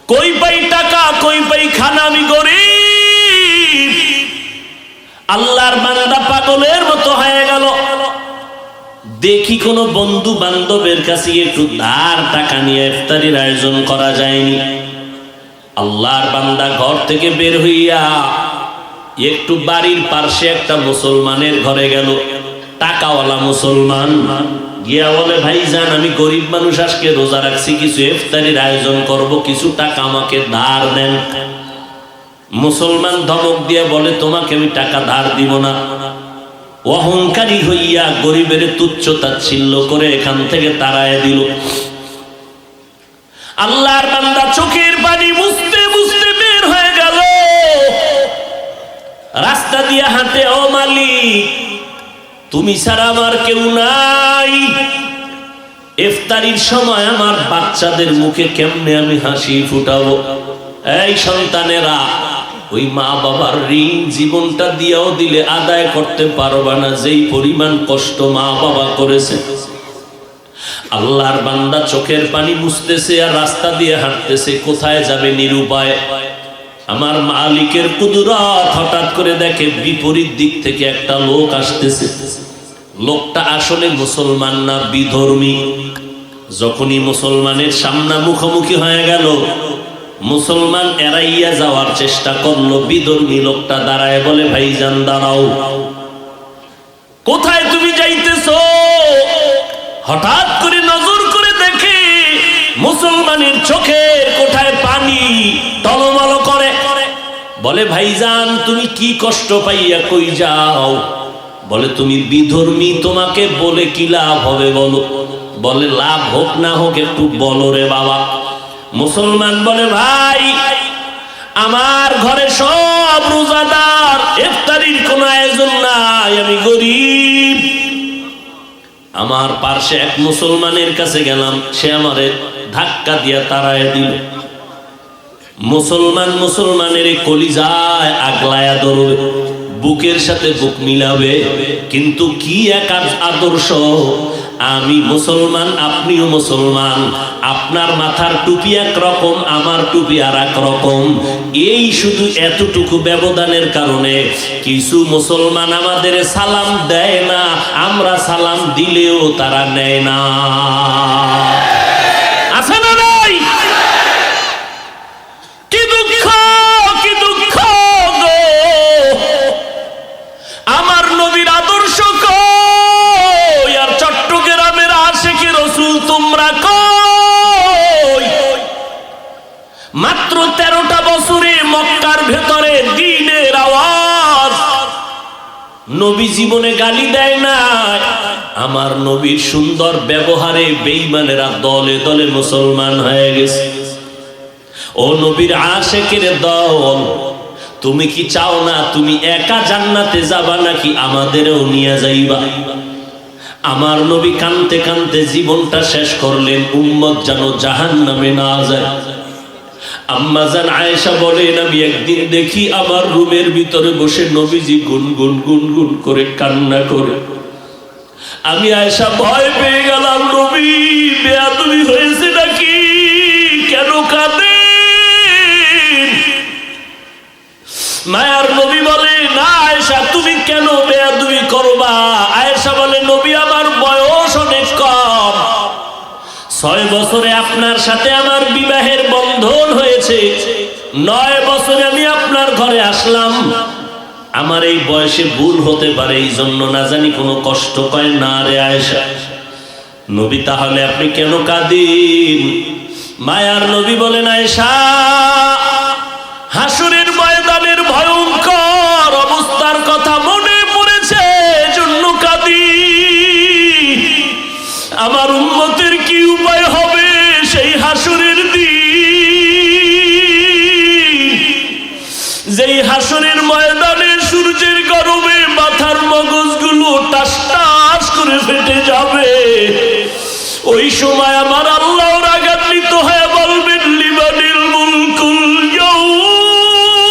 কই পাই টাকা, কই পাই খানা, আমি গরিব। আল্লাহর বান্দা পাগলের মতো হয়ে গেল। দেখি কোনো বন্ধু বান্ধবের কাছে একটু ধার টাকা নিয়ে ইফতারির আয়োজন করা যায়নি। আল্লাহর বান্দা ঘর থেকে বের হইয়া একটু বাড়ির পাশে একটা মুসলমানের ঘরে গেল, টাকাওয়ালা মুসলমান। গিয়া বলে, ভাইজান আমি গরিব মানুষ, আজকে রোজা রাখছি, কিছু ইফতারির আয়োজন করব, কিছু টাকা আমাকে ধার দেন। মুসলমান ধমক দিয়া বলে, তোমাকে আমি টাকা ধার দিব না। অহংকারী হইয়া গরিবের তুচ্ছ তাচ্ছিল্য করে এখান থেকে তাড়ায় দিল। আল্লাহর বান্দা চোখের পানি মুছতে মুছতে বের হয়ে গেল। রাস্তা দিয়ে হাঁটে, ও মালিক তুমি ছাড়া আমার কেউ নাই। ইফতারির সময় আমার বাচ্চাদের মুখে কেমনে আমি হাসি ফুটাবো? এই সন্তানেরা, ওই মা বাবার ঋণ জীবনটা দিয়েও দিলে আদায় করতে পারবা না, যেই পরিমাণ কষ্ট মা বাবা করেছে। আল্লাহর বান্দা চোখের পানি মুছতেছে আর রাস্তা দিয়ে হাঁটতেছে, কোথায় যাবে নিরুপায়। আমার মালিকের কুদরত, হঠাৎ করে দেখে বিপরীত দিক থেকে একটা লোক আসতেছে। লোকটা আসলে মুসলমান না, বিধর্মী। যখনই মুসলমানের সামনে মুখোমুখি হয়ে গেল, মুসলমান এড়াইয়া যাওয়ার চেষ্টা করলো। বিধর্মী লোকটা দাঁড়ায় বলে, ভাইজান দাঁড়াও, কোথায় তুমি যাইতেছো? হঠাৎ করে নজর করে দেখে মুসলমানের চোখের কোঠায় পানি টলমল করে। বলে, ভাইজান তুমি কি কষ্ট পাইয়া কই যাও? বলে, তুমি বিধর্মী, তোমাকে বলে কি লাভ হবে বলো? বলে, লাভ হোক না হোক একটু বলো রে বাবা। মুসলমান বলে, ভাই আমার ঘরে সব রোজাদার, ইফতারির কোনো আয়োজন নাই, আমি গরিব। আমার পাশে এক মুসলমানের কাছে গেলাম, সে আমারে ধাক্কা দিয়া তাড়ায় দিল। মুসলমান মুসলমানের কলিজায় আগলায়া ধরবে, বুকের সাথে বুক মিলাবে। কিন্তু কি এক আদর্শ! আমি মুসলমান, আপনিও মুসলমান, আপনার মাথার টুপি একরকম, আমার টুপি আর এক রকম। এই শুধু এতটুকু ব্যবধানের কারণে কিছু মুসলমান আমাদের সালাম দেয় না, আমরা সালাম দিলেও তারা নেয় না। আছে না নাই? কি দুঃখ, কি দুঃখ গো! আমার নবীর আদর্শ কই, আর চট্টগ্রামের আশিকি রাসূল তোমরা কই? মাত্র 13টা বছরে মক্কার ভেতরে দ্বীনের আওয়াজ। নবী জীবনে গালি দেয় না। আমার নবীর সুন্দর ব্যবহারে বেঈমানেরা দলে দলে মুসলমান হয়ে গেছে। ও নবীর আশিকের দল, তুমি কি চাও না তুমি একা জান্নাতে যাবা, নাকি আমাদেরও নিয়ে যাইবা? আমার নবী কানতে কানতে জীবনটা শেষ করলেন, উম্মত যেন জাহান্নামে না যায়। আম্মা জান আয়েশা বলেন, আমি একদিন দেখি আমার রুমের ভিতরে বসে নবীজি গুনগুন গুনগুন করে কান্না করে। আমি আয়েশা ভয় পেয়ে গেলাম, নবী বেয়াদবি হয়েছে নাকি, কেন কাঁদে? মায়ার নবী বলে, না আয়েশা তুমি কেন বেয়াদবি করবা? আয়েশা বলে, নবী আমার বয়স অনেক কম, 6 বছরে আপনার সাথে আমার বিবাহের বন্ধন হয়েছে, 9 বছরে আমি আপনার ঘরে আসলাম। আমার এই বয়সে ভুল হতে পারে, এই জন্য না জানি কোনো কষ্ট পায় না রে আয়েশা। নবী তাহলে আপনি কেন কাঁদেন? মায়ার নবী বলেন, আয়েশা হাসরের ময়দানের ভয়ঙ্কর অবস্থার কথা মনে পড়েছে, জন্য কাঁদি। আমার উম্মতের কি উপায় হবে সেই হাসরের দিন, যেই হাসরের ময়দানে সূর্যের গরমে মাথার মগজগুলো টাস টাস করে ফেটে যাবে। ওই সময় আমার আল্লাহ রাগান্বিত হয়ে বলবেন, লিমানিল মুলকুল ইয়াউম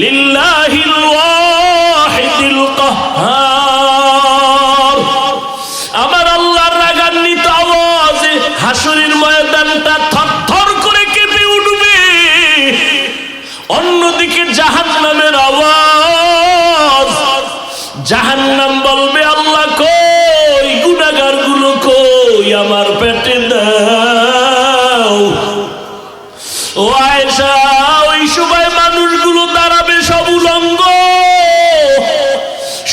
লিল্লাহিল ওয়াহিদিল কাহ্হার। আমার আল্লাহর রাগান্বিত আওয়াজে হাসরের ময়দানটা ছেড়ে দাও। ও আয়েশা, ওই সময় মানুষগুলো দাঁড়াবে সব উলঙ্গ,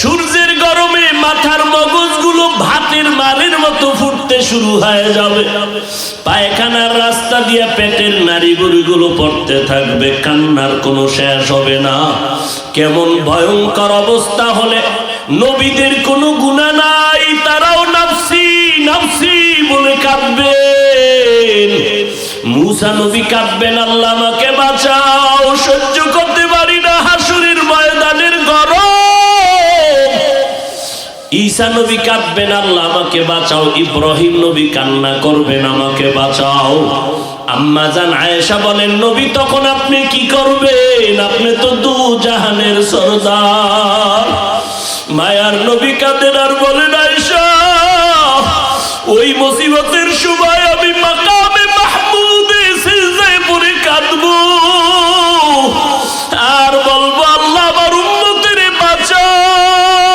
সূর্যের গরমে মাথার মগজগুলো ভাতের মারের মতো ফুটতে শুরু হয়ে যাবে, পায়খানার রাস্তা দিয়ে পেটের নাড়িভুড়িগুলো পড়তে থাকবে, কান্নার কোনো শেষ হবে না। কেমন ভয়ঙ্কর অবস্থা হলে নবীদের কোনো গুনাহ নাই, তারাও নাফসি নাফসি বলে কাঁদবেন। মুসা নবী কাঁদবেন, আল্লাহ আমাকে বাঁচাও, সহ্য করতে পারি না হাসরের ময়দানের গরম। ঈসা নবী কাঁদবেন, আল্লাহ আমাকে বাঁচাও। ইব্রাহিম নবী কান্না করবেন, আমাকে বাঁচাও। আম্মা জান আয়েশা বলেন, নবী তখন আপনি কি করবেন? আপনি তো দু জাহানের সরদার। মায়ার নবী কাঁদেন আর বলেন, আয়েশা ওই মুসিবতের সময় আমি মাকামে মাহমুদে সিজদায় পড়ে কাঁদবো আর বলবো, আল্লাহ আমার উম্মতের বাঁচাও,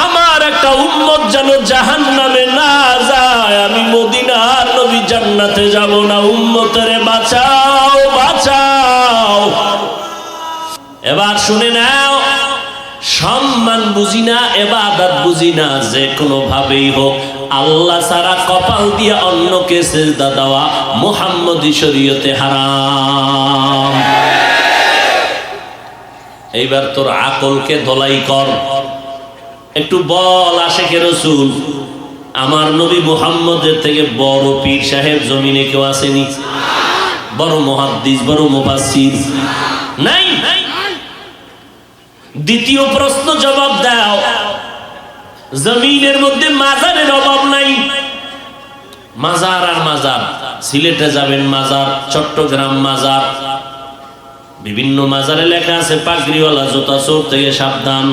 আমার একটা উম্মত যেন জাহান্নামে না যায়, আমি মদিনার নবী জান্নাতে যাব না, উম্মতের বাঁচাও বাঁচাও। এবার শুনে নাও, সম্মান বুঝি না, ইবাদত বুঝি না, যে কোনো ভাবেই হোক আল্লাহ ছাড়া কপাল দিয়ে অন্যকে সিজদা দেওয়া মুহাম্মদী শরীয়তে হারাম। এইবার তোর আকলকে ধলাই কর, একটু বল আশেকে রাসূল, আমার নবী মুহাম্মদের থেকে বড় পীর সাহেব জমিনে কেউ আসেনি? বড় মুহাদ্দিস, বড় মুফাসসির নাই? দ্বিতীয় প্রশ্ন জবাব দাও, জমিনের মধ্যে মাজারের অভাব নাই। মাজার আর মাজার, সিলেটে যাবেন মাজার, চট্টগ্রাম মাজার, বিভিন্ন মাজারে লেখা আছে পাগড়িওয়ালা জুতা চোর থেকে সাবধান।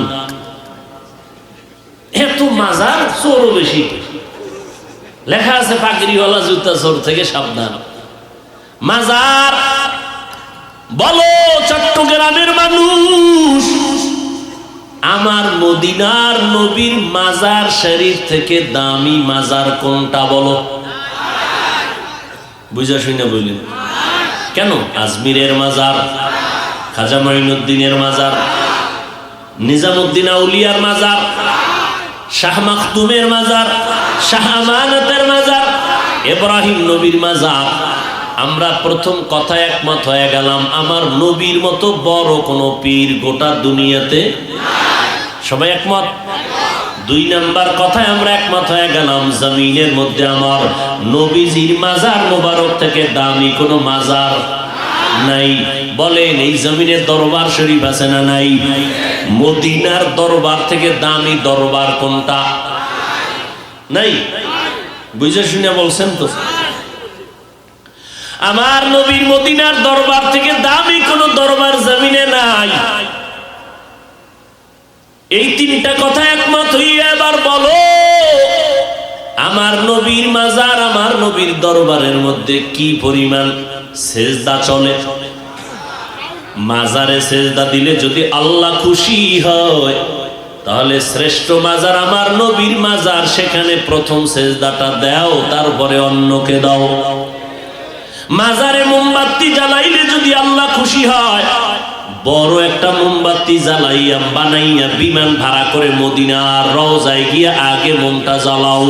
এত মাজার, চোরও বেশি, লেখা আছে পাগড়িওয়ালা জুতা চোর থেকে সাবধান। মাজার বলো চট্টগ্রামের মানুষ, আমার মদিনার নবীর মাজার শরীফ থেকে দামি মাজার কোনটা বলো? বুঝা শুনে বললেন কেন? আজমিরের মাজার, খাজা মাইনুদ্দিনের মাজার, নিজামুদ্দিন আউলিয়ার মাজার, শাহ মাখদুমের মাজার, শাহ আমানতের মাজার, ইব্রাহিম নবীর মাজার। আমরা প্রথম কথা একমত হয়ে গেলাম, আমার নবীর মতো বড় কোনো পীর গোটা দুনিয়াতে, সবাই একমত। দুই নাম্বার কথায় আমরা একমত হয়ে গেলাম, জমিনের মধ্যে আমার নবীজির মাজার মোবারক থেকে দামি কোনো মাজার নাই। বলেন এই জমিনে দরবার শরীফ আছে না নাই? মদিনার দরবার থেকে দামি দরবার কোনটা? নাই। বুঝে শুনে বলছেন তো? আমার নবীর মদিনার দরবার থেকে দামি কোনো দরবার জমিনে নাই। এই তিনটা কথা একমত হইয়া এবার বলো, আমার নবীর মাজার, আমার নবীর দরবারের মধ্যে কি পরিমাণ সেজদা চলে? মাজারে সেজদা দিলে যদি আল্লাহ খুশি হয়, তাহলে শ্রেষ্ঠ মাজার আমার নবীর মাজার, সেখানে প্রথম সেজদাটা দাও, তারপরে অন্যকে দাও। মাজারে মোমবাতি জ্বালাইলে যদি আল্লাহ খুশি হয়, বড় একটা মোমবাতি জ্বালাইয়া বানাইয়া বিমান ভাড়া করে মদিনার রওজায় গিয়া আগে মোমটা জ্বালাও।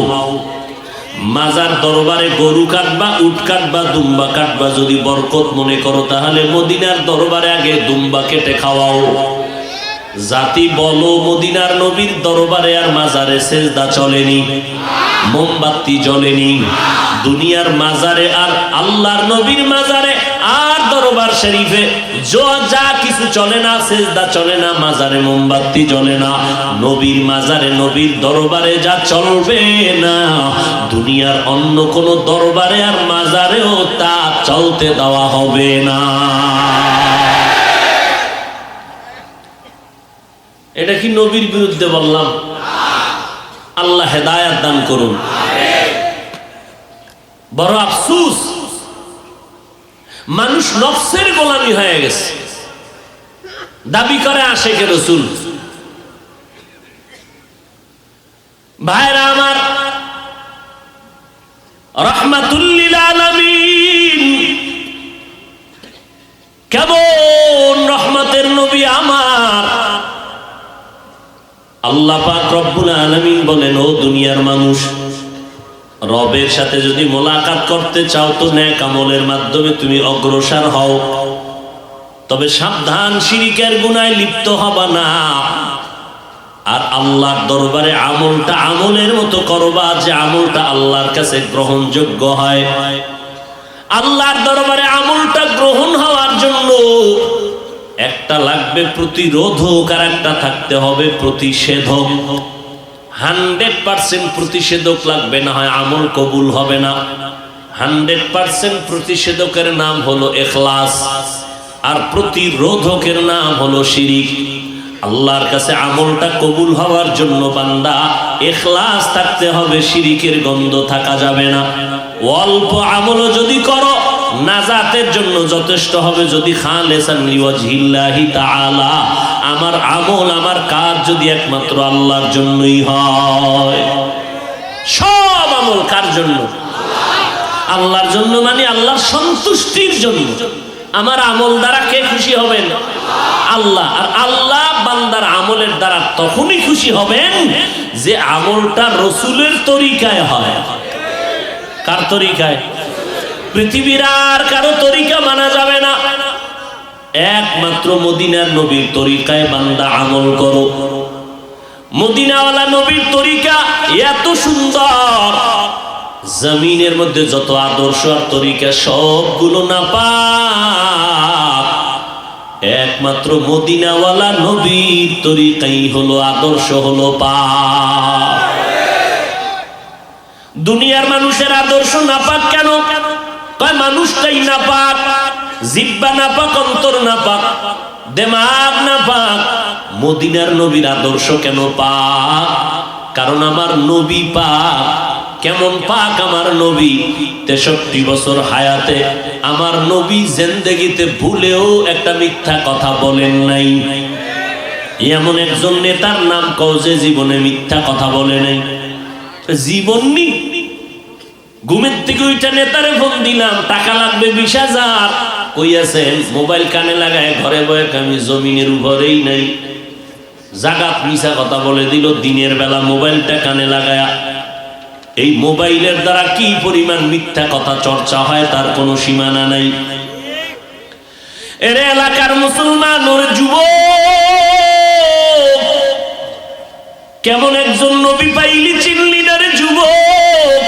মাজার দরবারে গরু কাটবা, উট কাটবা, দুম্বা কাটবা, যদি বরকত মনে করো, তাহলে মদিনার দরবারে আগে দুম্বা কেটে খাওয়াও। জাতি বলো, মদিনার নবীর দরবারে আর মাজারে সেজদা চলেনি, মোমবাতি জ্বলেনি। দুনিয়ার মাজারে আর আল্লাহর নবীর মাজারে আর দরবার শরীফে যা কিছু চলে না, সেজদা চলে না, মাজারে মোমবাতি জ্বলে না। নবীর মাজারে, নবীর দরবারে যা চলবে না, দুনিয়ার অন্য কোন দরবারে আর মাজারেও তা চলতে দেওয়া হবে না। এটা কি নবীর বিরুদ্ধে বললাম? আল্লাহ হেদায়েত দান করুন। বড় আফসোস, মানুষ নফসের গোলামি হয়ে গেছে, দাবি করে আশিকে রাসূল। ভাইরা আমার, রাহমাতুল লিল আলামিন। কেমন রহমতের নবী আমার। আল্লাহ পাক রব্বুল আলামিন বলেন, ও দুনিয়ার মানুষ, রবের সাথে যদি মোলাকাত করতে চাও তো নেক আমলের মাধ্যমে তুমি অগ্রসর হও, তবে সাবধান, শিরিকের গুনায় লিপ্ত হবা না। আর আল্লাহর দরবারে আমলটা আমলের মতো করবা, যে আমলটা আল্লাহর কাছে গ্রহণযোগ্য হয়। আল্লাহর দরবারে আমলটা গ্রহণ হওয়ার জন্য একটা লাগবে প্রতিরোধক, আর একটা থাকতে হবে প্রতিষেধক। 100% প্রতিষেধক লাগবে, না হয় আমল কবুল হবে না। 100% প্রতিষেধকের নাম হলো ইখলাস, আর প্রতিরোধকের নাম হলো শিরিক। আল্লাহর কাছে আমলটা কবুল হওয়ার জন্য বান্দা ইখলাস থাকতে হবে, শিরিকের গন্ধ থাকা যাবে না। অল্প আমলও যদি করো নাজাতের জন্য যথেষ্ট হবে, যদি খালিসান লিওয়াজহিল্লাহি তাআলা, আমার আমল আমার কাজ যদি একমাত্র আল্লাহর জন্যই হয়। সব আমল কার জন্য? আল্লাহর জন্য, মানে আল্লাহর সন্তুষ্টির জন্য। আমার আমল দ্বারা কে খুশি হবেন? আল্লাহ। আর আল্লাহ বান্দার আমলের দ্বারা তখনই খুশি হবেন যে আমলটা রসুলের তরিকায় হয়। কার তরিকায়? পৃথিবীর আর কারো তরিকা মানা যাবে না, একমাত্র মদিনার নবীর তরিকায় বান্দা আমল করো। মদিনাওয়ালা নবীর তরিকা এত সুন্দর, জমিনের মধ্যে যত আদর্শ আর তরিকা সবগুলো নাপাক, একমাত্র মদিনাওয়ালা নবীর তরিকাই হলো আদর্শ, হলো পাক। দুনিয়ার মানুষের আদর্শ নাপাক কেন? কয় মানুষটাই নাপাক, জিহ্বা নাপাক, অন্তর নাপাক, দিমাগ নাপাক। মদিনার নবীর আদর্শ কেন পাক? কারণ আমার নবী পাক। কেমন পাক আমার নবী? 63 বছর হায়াতে আমার নবী জিন্দেগিতে ভুলেও একটা মিথ্যা কথা বলেন নাই। এমন একজন নেতার নাম কও যে জীবনে মিথ্যা কথা বলে নাই। জীবন নি, ঘুমের থেকে ওইটা নেতারে ফোন দিলাম, টাকা লাগবে 20,000, কই আছেন? মোবাইল কানে লাগায় ঘরে বয়ে, আমি জমিনের উপরেই নাই। জাগাত মিশা কথা বলে দিল, দিনের বেলা মোবাইলটা কানে লাগায়া। এই মোবাইলের দ্বারা কি পরিমাণ মিথ্যা কথা চর্চা হয় তার কোনো সীমানা নাই। এর এলাকার মুসলমান ওর যুবক, কেমন একজন নবী পাইলি চিনলি না রে যুবক?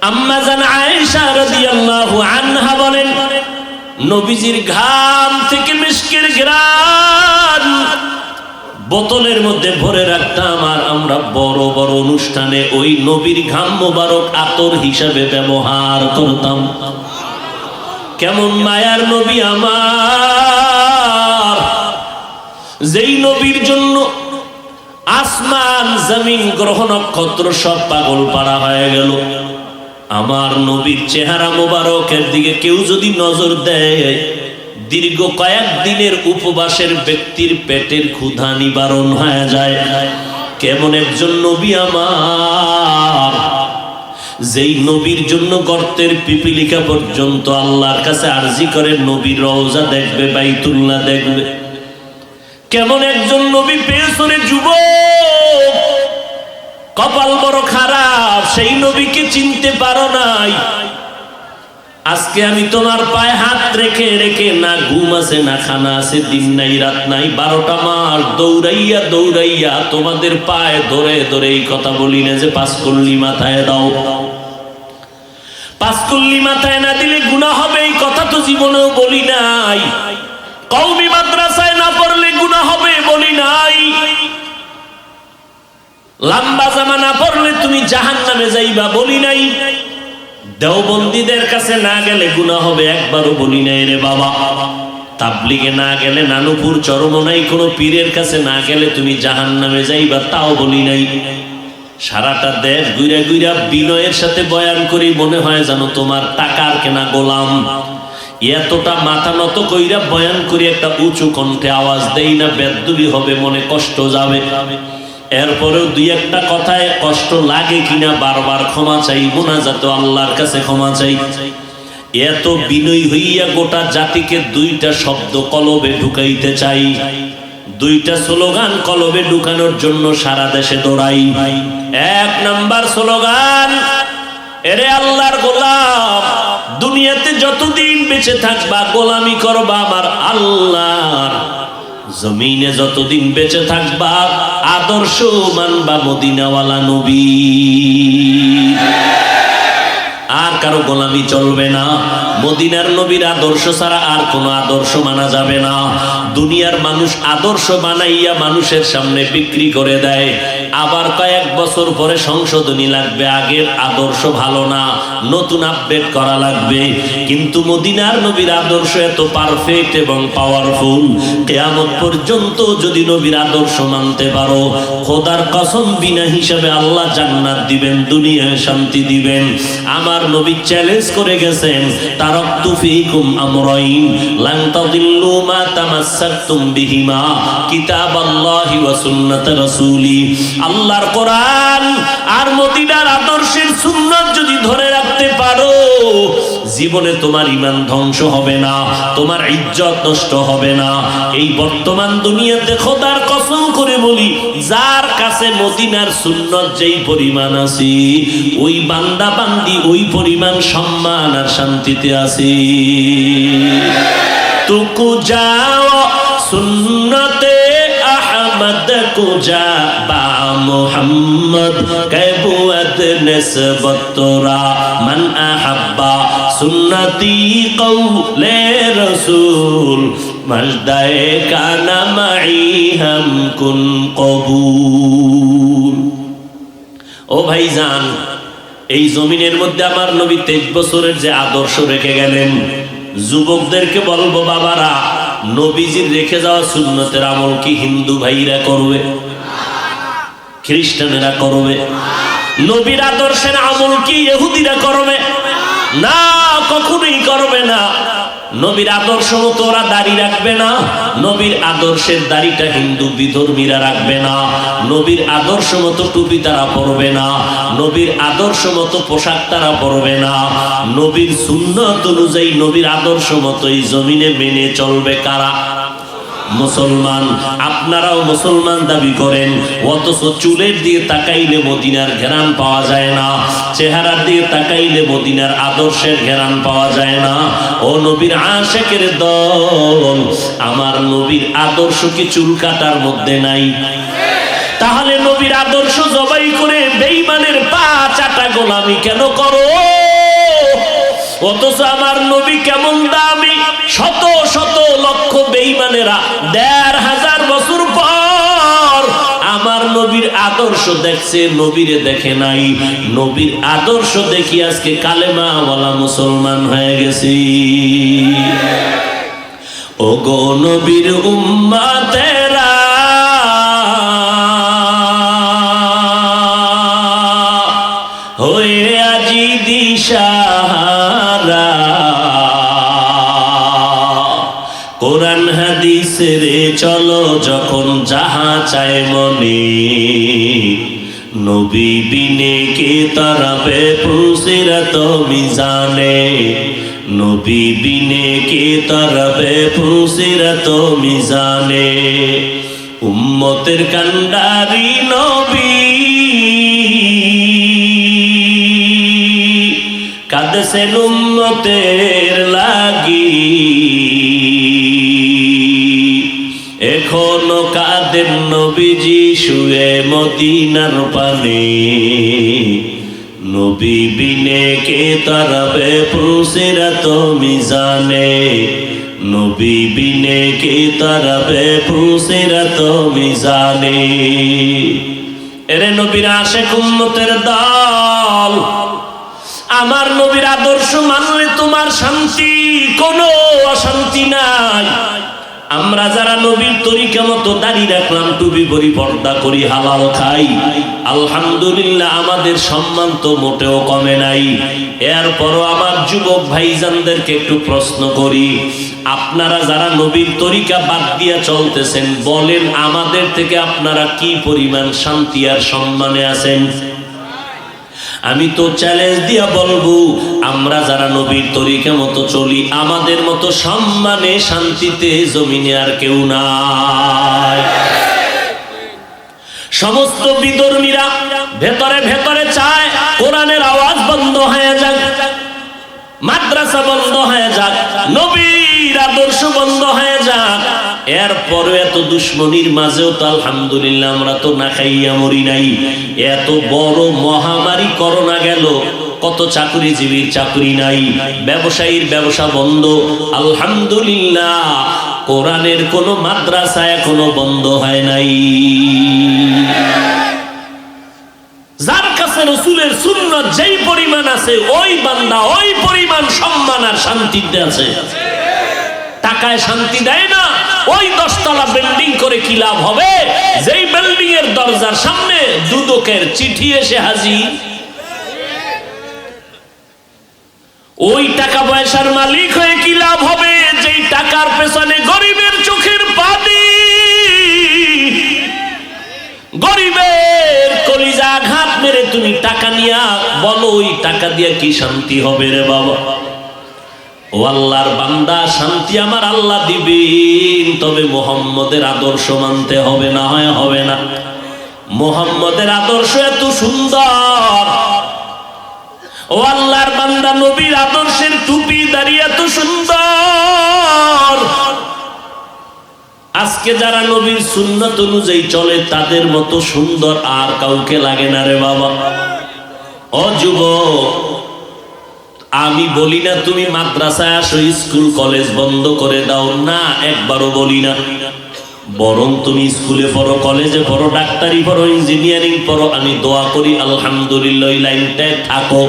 আম্মা জান আয়েশা রাদিয়াল্লাহু আনহা বলেন, নবীজির ঘাম থেকে মিশকের ঘ্রাণ বোতলের মধ্যে ভরে রাখতাম, আর আমরা বড় বড় অনুষ্ঠানে ওই নবীর ঘাম মোবারক আতর হিসাবে ব্যবহার করতাম। কেমন মায়ার নবী আমার, যেই নবীর জন্য আসমান জমিন গ্রহ নক্ষত্র সব পাগল পাড়া হয়ে গেল। আমার নবীর চেহারা মোবারকের দিকে কেউ যদি নজর দেয়, দীর্ঘ কয়েকদিনের উপবাসের ব্যক্তির পেটের ক্ষুধা নিবারণ হয়ে যায়। কেমন একজন নবী আমার, যেই নবীর জন্য গর্তের পিপিলিকা পর্যন্ত আল্লাহর কাছে আরজি করে নবীর রওজা দেখবে, বাইতুল্লাহ দেখবে। কেমন একজন নবী পেছনে যুবক, কপাল বড় খারাপ, সেই নবীকে চিনতে পারো নাই। আজকে আমি তোমার পায়ে হাত রেখে রেখে, না ঘুম আছে না খানা আছে, দিন নাই রাত নাই, 12টা মাস দৌড়াইয়া দৌড়াইয়া তোমাদের পায়ে ধরে ধরে এই কথা বলি না যে 5 কল্লি মাথায় দাও। 5 কল্লি মাথায় না দিলে গুনাহ হবে, এই কথা তো জীবনেও বলি নাই। কওমি মাদ্রাসায় না পড়লে গুনাহ হবে বলি নাই। লম্বা জামা না পড়লে তুমি জাহান্নামে যাইবা বলি নাই। দেওবন্দীদের কাছে না গেলে গুনাহ হবে একবারও বলি নাই রে বাবা। তাবলিগে না গেলে, নানুপুর চরমনাই কোনো পীরের কাছে না গেলে তুমি জাহান্নামে যাইবা তাও বলি নাই। সারাটা দেশ ঘুরে ঘুরে বিনয়ের সাথে বয়ান করি, মনে হয় যেন তোমার টাকার কেনা গোলাম। এতটা মাথা নত কইরা বয়ান করি, একটা উঁচু কণ্ঠে আওয়াজ দেই না, বেদুলি হবে, মনে কষ্ট যাবে। এরপরেও দুই একটা কথায় কষ্ট লাগে কিনা বারবার ক্ষমা চাই, মুনাজাত আল্লাহর কাছে ক্ষমা চাই। এত বিনয়ী হইয়া গোটা জাতিকে দুইটা শব্দ কলবে ঢুকাইতে চাই, দুইটা স্লোগান কলবে ঢুকানোর জন্য সারা দেশে দৌড়াই। এক নাম্বার স্লোগান, এরে আল্লাহর গোলাম, দুনিয়াতে যতদিন বেঁচে থাকবা গোলামি করবা আমার আল্লাহর, জমিনে যতদিন বেঁচে থাকবা আদর্শ মানবা মদিনাওয়ালা নবী, আর কারো গোলামি চলবে না। মদিনার নবীর আদর্শ ছাড়া আর কোনো আদর্শ মানা যাবে না। দুনিয়ার মানুষ আদর্শ বানাইয়া মানুষের সামনে বিক্রি করে দেয়, আবার কয়েক বছর পরে সংশোধনী লাগবে, আগের আদর্শ ভালো না, নতুন আপডেট করা লাগবে। কিন্তু মদিনার নবীর আদর্শ এত পারফেক্ট এবং পাওয়ারফুল, কিয়ামত পর্যন্ত যদি নবীর আদর্শ মানতে পারো, খোদার কসম বিনা হিসাবে আল্লাহ জান্নাত দিবেন, দুনিয়ায় শান্তি দিবেন। আমার নবী চ্যালেঞ্জ করে গেছেন, তারাকতু ফীকুম আমরাইন লান তাদিল্লু মা তামাসসাকতুম বিহিমা কিতাবাল্লাহি ওয়া সুন্নাত রাসূলি। আল্লাহর কোরআন আর মদিনার আদর্শের সুন্নাত যদি ধরে রাখতে পারো, জীবনে তোমার ঈমান ধ্বংস হবে না, তোমার ইজ্জত নষ্ট হবে না। এই বর্তমান দুনিয়াতে খোদার কসম করে বলি, যার কাছে মদিনার সুন্নাত যেই পরিমাণ আছে, ওই বান্দা বান্দি ওই পরিমাণ সম্মান আর শান্তিতে আছে। তুকু যাও সুন্নতে আহমদ কো যা বা মুহাম্মদ কাবুত নিসবত তোরা মান আহাব্বা সুন্নতি কওলে রাসূল মজদায়ে কানা মাই হাম কুন কবুল। ও ভাইজান, এই জমিনের মধ্যে আমার নবী 23 বছরের যে আদর্শ রেখে গেলেন, যুবকদেরকে বলবো, বাবারা, নবীজির রেখে যাওয়া সুন্নতের আমল কি হিন্দু ভাইরা করবে? খ্রিস্টানেরা করবে? নবীর আদর্শের আমল কি ইহুদিরা করবে? না, কখনোই করবে না। নবীর আদর্শ মতো ওরা দাড়ি রাখবে না, নবীর আদর্শের দাড়িটা হিন্দু বিধর্মীরা রাখবে না, নবীর আদর্শ মতো টুপি তারা পরবে না, নবীর আদর্শ মতো পোশাক তারা পরবে না। নবীর সুন্নাত অনুযায়ী নবীর আদর্শ মতো এই জমিনে মেনে চলবে কারা? মুসলমান। আপনারাও মুসলমান দাবি করেন, অথচ চুলের দিয়ে তাকাইলে মদিনার ঘেরান পাওয়া যায় না, চেহারার দিয়ে তাকাইলে মদিনার আদর্শের ঘেরান পাওয়া যায় না। ও নবীর আশিকের দল, আমার নবীর আদর্শ কি চুল কাটার মধ্যে নাই? তাহলে নবীর আদর্শ জবাই করে বেঈমানের পা চাটা গোলামি কেন করো? অথচ আমার নবী কেমন দামি, শত শত লক্ষ বেঈমানেরা ১৫০০ বছর পর আমার নবীর আদর্শ দেখছে, নবীরে দেখে নাই। নবীর আদর্শ দেখি আজকে কালেমাওয়ালা মুসলমান হয়ে গেছি। ও গো নবীর উম্মতেরা, হয়ে আজি দিশাহারা, কোরআন হাদিসের চলো যখন যাহা চায় মনে, নবী বিনে কে তারাবে পুসিরাত মিজানে, নবী বিনে কে তারাবে পুসিরাত মিজানে। উম্মতের কান্ডারি নবী কাঁদছেন উম্মতের লাগি, এখনো কাঁদেন নবীজি শুয়ে মদিনার পানে, নবী বিনে কে তারাবে পুসিরাত মিজানে, নবী বিনে কে তারাবে পুসিরাত মিজানে। এরে নবীর আশিক উম্মতের দল, আমার নবীর আদর্শ মানলে তোমার শান্তি, কোনো অশান্তি নাই। আমরা যারা নবীর তরিকা মতো দাঁড়িয়ে রাখলাম, টুপি পরি, পর্দা করি, হালাল খাই, আলহামদুলিল্লাহ আমাদের সম্মান তো মোটেও কমে নাই। এরপরও আমার যুবক ভাইজানদেরকে একটু প্রশ্ন করি, আপনারা যারা নবীর তরিকা বাদ দিয়া চলতেছেন, বলেন আমাদের থেকে আপনারা কি পরিমাণ শান্তি আর সম্মানে আছেন? আমি তো চ্যালেঞ্জ দিয়া বলবো, আমরা যারা নবীর তরিকা মতো চলি, আমাদের মতো সম্মানে শান্তিতে জমিনে আর কেউ নাই। সমস্ত বিধর্মীরা ভেতরে ভেতরে চায় কোরআনের আওয়াজ বন্ধ হয়ে যাক, মাদ্রাসা বন্ধ হয়ে যাক, নবীর আদর্শ বন্ধ হয়ে যাক। এরপরে এত দুশ্মনীর মাঝেও তো আলহামদুলিল্লাহ আমরা তো না খাইয়া মরি নাই। এত বড় মহামারী করোনা গেল, কত চাকরিজীবীর চাকরি নাই, ব্যবসায়ীর ব্যবসা বন্ধ, আলহামদুলিল্লাহ কোরআনের কোনো মাদ্রাসা এখনো বন্ধ হয় নাই। যার কাছে রাসূলের সুন্নাত যেই পরিমাণ আছে, ওই বান্দা ওই পরিমাণ সম্মান আর শান্তিতে আছে। টাকায় শান্তি দেয় না। ওই 10 তলা বিল্ডিং করে কি লাভ হবে, যেই বিল্ডিং এর দরজার সামনে দুদকের চিঠি এসে হাজির। ওই টাকা পয়সার মালিক হয়ে কি লাভ হবে, যেই টাকার পেছনে গরিবের চোখের পানি, গরিবের কলিজা আঘাত মেরে তুমি টাকা নিয়া বলো ওই টাকা দিয়ে কি শান্তি হবে রে বাবা? ও আল্লাহর বান্দা, শান্তি আমার আল্লাহ দিবেন, তবে মুহাম্মদের আদর্শ মানতে হবে, না হয় হবে না। মুহাম্মদের আদর্শ এত সুন্দর, ও আল্লাহর বান্দা, নবীর আদর্শের টুপি দাঁড়িয়ে এত সুন্দর। আজকে যারা নবীর সুন্নাত অনুযায়ী চলে, তাদের মতো সুন্দর আর কাউকে লাগে না রে বাবা। ও যুবক, আমি বলি না তুমি মাদ্রাসায় আসো, স্কুল কলেজ বন্ধ করে দাও, না, একবারও বলি না। বরং তুমি স্কুলে পড়ো, কলেজে পড়ো, ডাক্তারি পড়ো, ইঞ্জিনিয়ারিং পড়ো, আমি দোয়া করি আলহামদুলিল্লাহ এই লাইনটায় থাকো।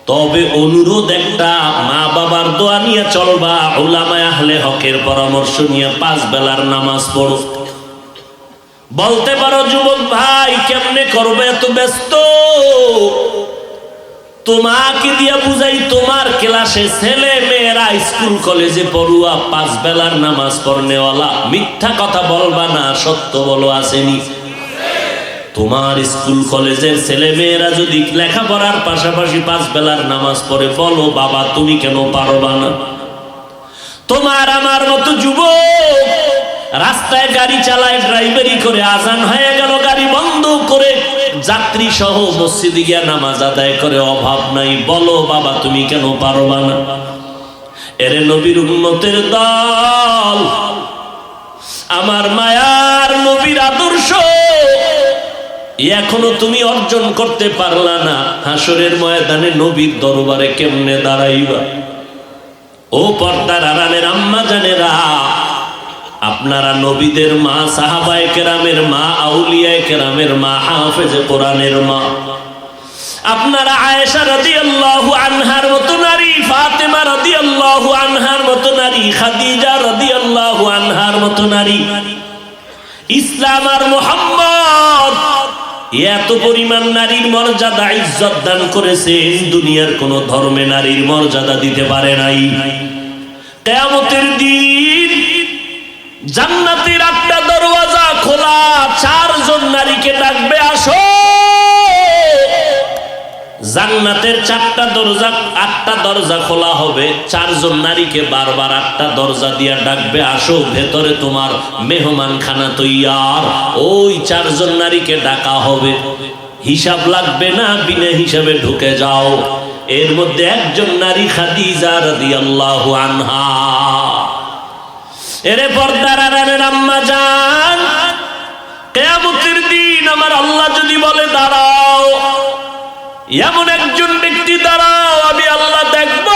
তবে অনুরোধ একটা, মা বাবার দোয়া নিয়ে চলবা, উলামায়ে আহলে হকের পরামর্শ নিয়ে 5 বেলার নামাজ পড়ো। বলতে পারো যুবক ভাই কেমনে করবে, এত ব্যস্ত। তোমাকে দিয়া বুঝাই, তোমার ক্লাসে ছেলে মেয়েরা স্কুল কলেজে পড়ুয়া, 5 বেলার নামাজ পড়নেওয়ালা। মিথ্যা কথা বলবা না, সত্য বলো, আসেনি? তোমার স্কুল কলেজের ছেলে মেয়েরা যদি লেখাপড়ার পাশাপাশি 5 বেলার নামাজ পড়ে, বলো বাবা তুমি কেন পারবা না? তোমার আমার মতো যুবক রাস্তায় গাড়ি চালায়, ড্রাইভারি করে, আজান হয়ে গেল গাড়ি বন্ধ করে যাত্রী সহ মসজিদে গিয়া নামাজ আদায় করে, অভাব নাই, বলো বাবা তুমি কেন পারবা না? এরে নবীর উম্মতের দল, আমার মায়ার নবীর আদর্শ এখনো তুমি অর্জন করতে পারলা না। হাসরের ময়দানে নবীর দরবারে কেমনে দাঁড়াইবা? ও পর্দার আড়ালের আম্মা জানেরা, আপনারা নবীদের মা, সাহাবায়ে কেরামের মা, আউলিয়ায়ে কেরামের মা, হাফেজে কোরআনের মা, আপনারা আয়েশা রাদিয়াল্লাহু আনহার মতো নারী, ফাতেমা রাদিয়াল্লাহু আনহার মতো নারী, খাদিজা রাদিয়াল্লাহু আনহার মতো নারী, ইসলাম আর মুহাম্মদ এত পরিমাণ নারীর মর্যাদা ইজ্জত দান করেছেন, দুনিয়ার কোন ধর্মে নারীর মর্যাদা দিতে পারে নাই। কিয়ামতের দিন জান্নাতের 8টা দরওয়াজা খোলা, 4 জন নারীকে ডাকবে, আসো। জান্নাতের 4টা দরজা, 8টা দরজা খোলা হবে, 4 জন নারীকে বারবার 8টা দরজা দিয়া ডাকবে, আসো ভেতরে তোমার মেহমান খানা তৈয়ার। ওই 4 জন নারীকে ডাকা হবে, হিসাব লাগবে না, বিনা হিসাবে ঢুকে যাও। এর মধ্যে একজন নারী খাদিজা রাদিয়াল্লাহু আনহা। এরে পর্দার আড়ালের আম্মা জান, কিয়ামতের দিন আমার আল্লাহ যদি বলে দাঁড়াও, এমন একজন ব্যক্তি দাঁড়াও, আমি আল্লাহ দেখব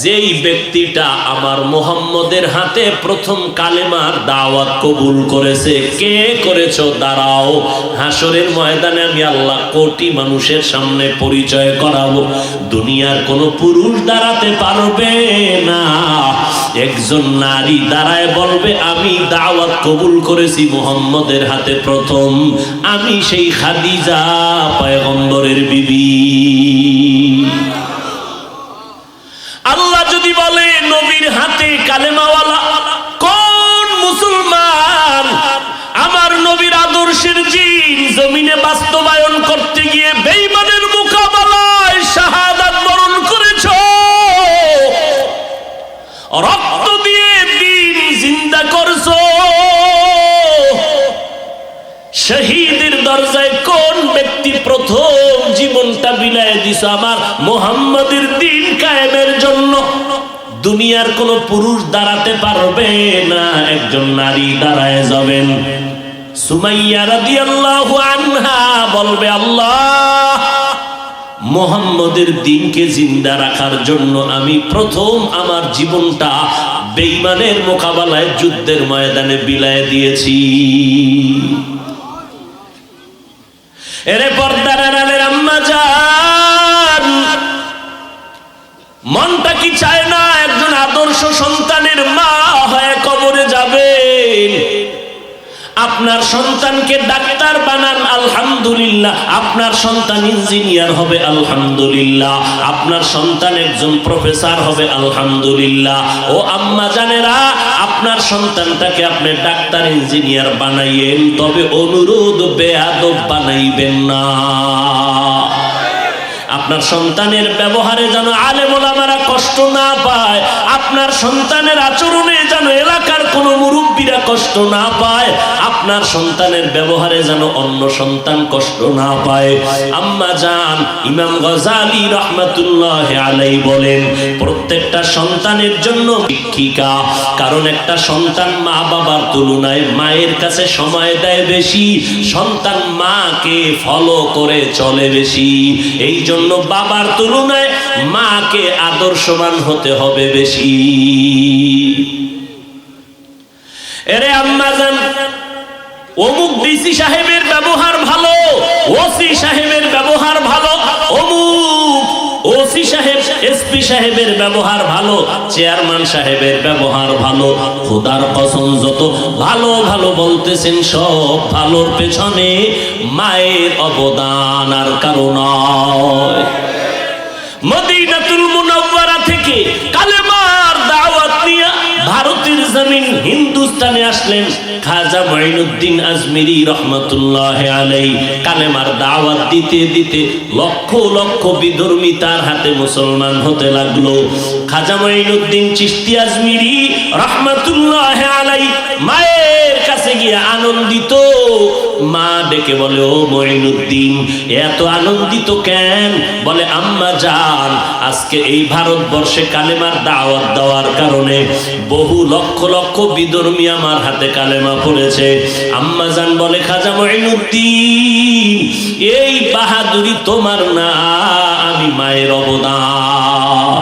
যেই ব্যক্তিটা আমার মুহাম্মদের হাতে প্রথম কালেমার দাওয়াত কবুল করেছে। কে করেছো? দাঁড়াও, হাসরের ময়দানে আমি আল্লাহ কোটি মানুষের সামনে পরিচয় করাবো। দুনিয়ার কোনো পুরুষ দাঁড়াতে পারবে না, একজন নারী দাঁড়ায় বলবে আমি দাওয়াত কবুল করেছি মুহাম্মদের হাতে প্রথম, আমি সেই খাদিজা পয়গম্বরের বিবি। আল্লাহ যদি বলে নবীর হাতে কালেমাওয়ালা কোন মুসলমান আমার নবীর আদর্শের জিন জমিনে বাস্তবায়ন করতে গিয়ে বেঈমানের মোকাবেলায় শাহাদাত বরণ করেছ, রক্ত দিয়ে দিন জিন্দা করছো, শহীদের দরজায় কোন ব্যক্তি প্রথম জীবনটা বিলায় দিছ আমার মুহাম্মাদের দিন কায়েমের জন্য? দুনিয়ার কোন পুরুষ দাঁড়াতে পারবে না, একজন নারী দাঁড়ায় যাবেন। সুমাইয়া রাদিয়াল্লাহু আনহা বলবে আল্লাহ মুহাম্মাদের দিনকে জিন্দা রাখার জন্য আমি প্রথম আমার জীবনটা বেঈমানের মোকাবেলায় যুদ্ধের ময়দানে বিলায় দিয়েছি। এরে পর্দার আড়ালের আম্মা জান, মনটা কি চায় না একজন আদর্শ সন্তানের মা হয়ে কবরে যাবেন? আপনার সন্তানকে ডাক্তার বানান আলহামদুলিল্লাহ, আপনার সন্তান ইঞ্জিনিয়ার হবে আলহামদুলিল্লাহ, আপনার সন্তান একজন প্রফেসর হবে আলহামদুলিল্লাহ। ও আম্মা জানেরা, আপনার সন্তানটাকে আপনি ডাক্তার ইঞ্জিনিয়ার বানাইয়েন, তবে অনুরোধ বেয়াদব বানাইবেন না। আপনার সন্তানের ব্যবহারে যেন আলেম ওলামারা কষ্ট না পায়, আপনার সন্তানের আচরণে যেন এলাকার কোনো মুরব্বীরা কষ্ট না পায়, আপনার সন্তানের ব্যবহারে যেন অন্য সন্তান কষ্ট না পায়। আম্মা জান ইমাম গজালি রাহমাতুল্লাহি আলাইহি বলেন প্রত্যেকটা সন্তানের জন্য শিক্ষিকা, কারণ একটা সন্তান মা বাবার তুলনায় মায়ের কাছে সময় দেয় বেশি, সন্তান মাকে ফলো করে চলে বেশি। এই জন্য বাবার তুলনায় মাকে আদর্শবান হতে হবে বেশি। এরে আম্মা জান, অমুক ডিসি সাহেবের ব্যবহার ভালো, ওসি সাহেবের ব্যবহার ভালো, অমুক ওসি সাহেব এসপি সাহেবের ব্যবহার ভালো, চেয়ারম্যান সাহেবের ব্যবহার ভালো। খোদার কসম যত ভালো ভালো বলতেছেন সব ভালোর পেছনে মায়ের অবদান আর কারণ। মদিনাতুল মুনাওয়ারা থেকে কালেমার দাওয়াত নিয়ে ভারতের জমিন হিন্দুস্তানে আসলেন খাজা মঈনুদ্দিন আজমিরি রহমতুল্লাহি আলাইহি। কালেমার দাওয়াত দিতে দিতে লক্ষ লক্ষ বিধর্মী তার হাতে মুসলমান হতে লাগলো। খাজা মঈনুদ্দিন চিশতি আজমিরি রহমতুল্লাহি আলাইহি মায়ের কাছে গিয়ে আনন্দিত, মা ডেকে বলে ও মঈনুদ্দিন এত আনন্দিত কেন? বলে আম্মা জান আজকে এই ভারতবর্ষে কালেমার দাওয়াত দেওয়ার কারণে বহু লক্ষ লক্ষ বিধর্মী আমার হাতে কালেমা পড়েছে। আম্মা জান বলে খাজা মঈনুদ্দিন এই বাহাদুরি তোমার না, আমি মায়ের অবদান।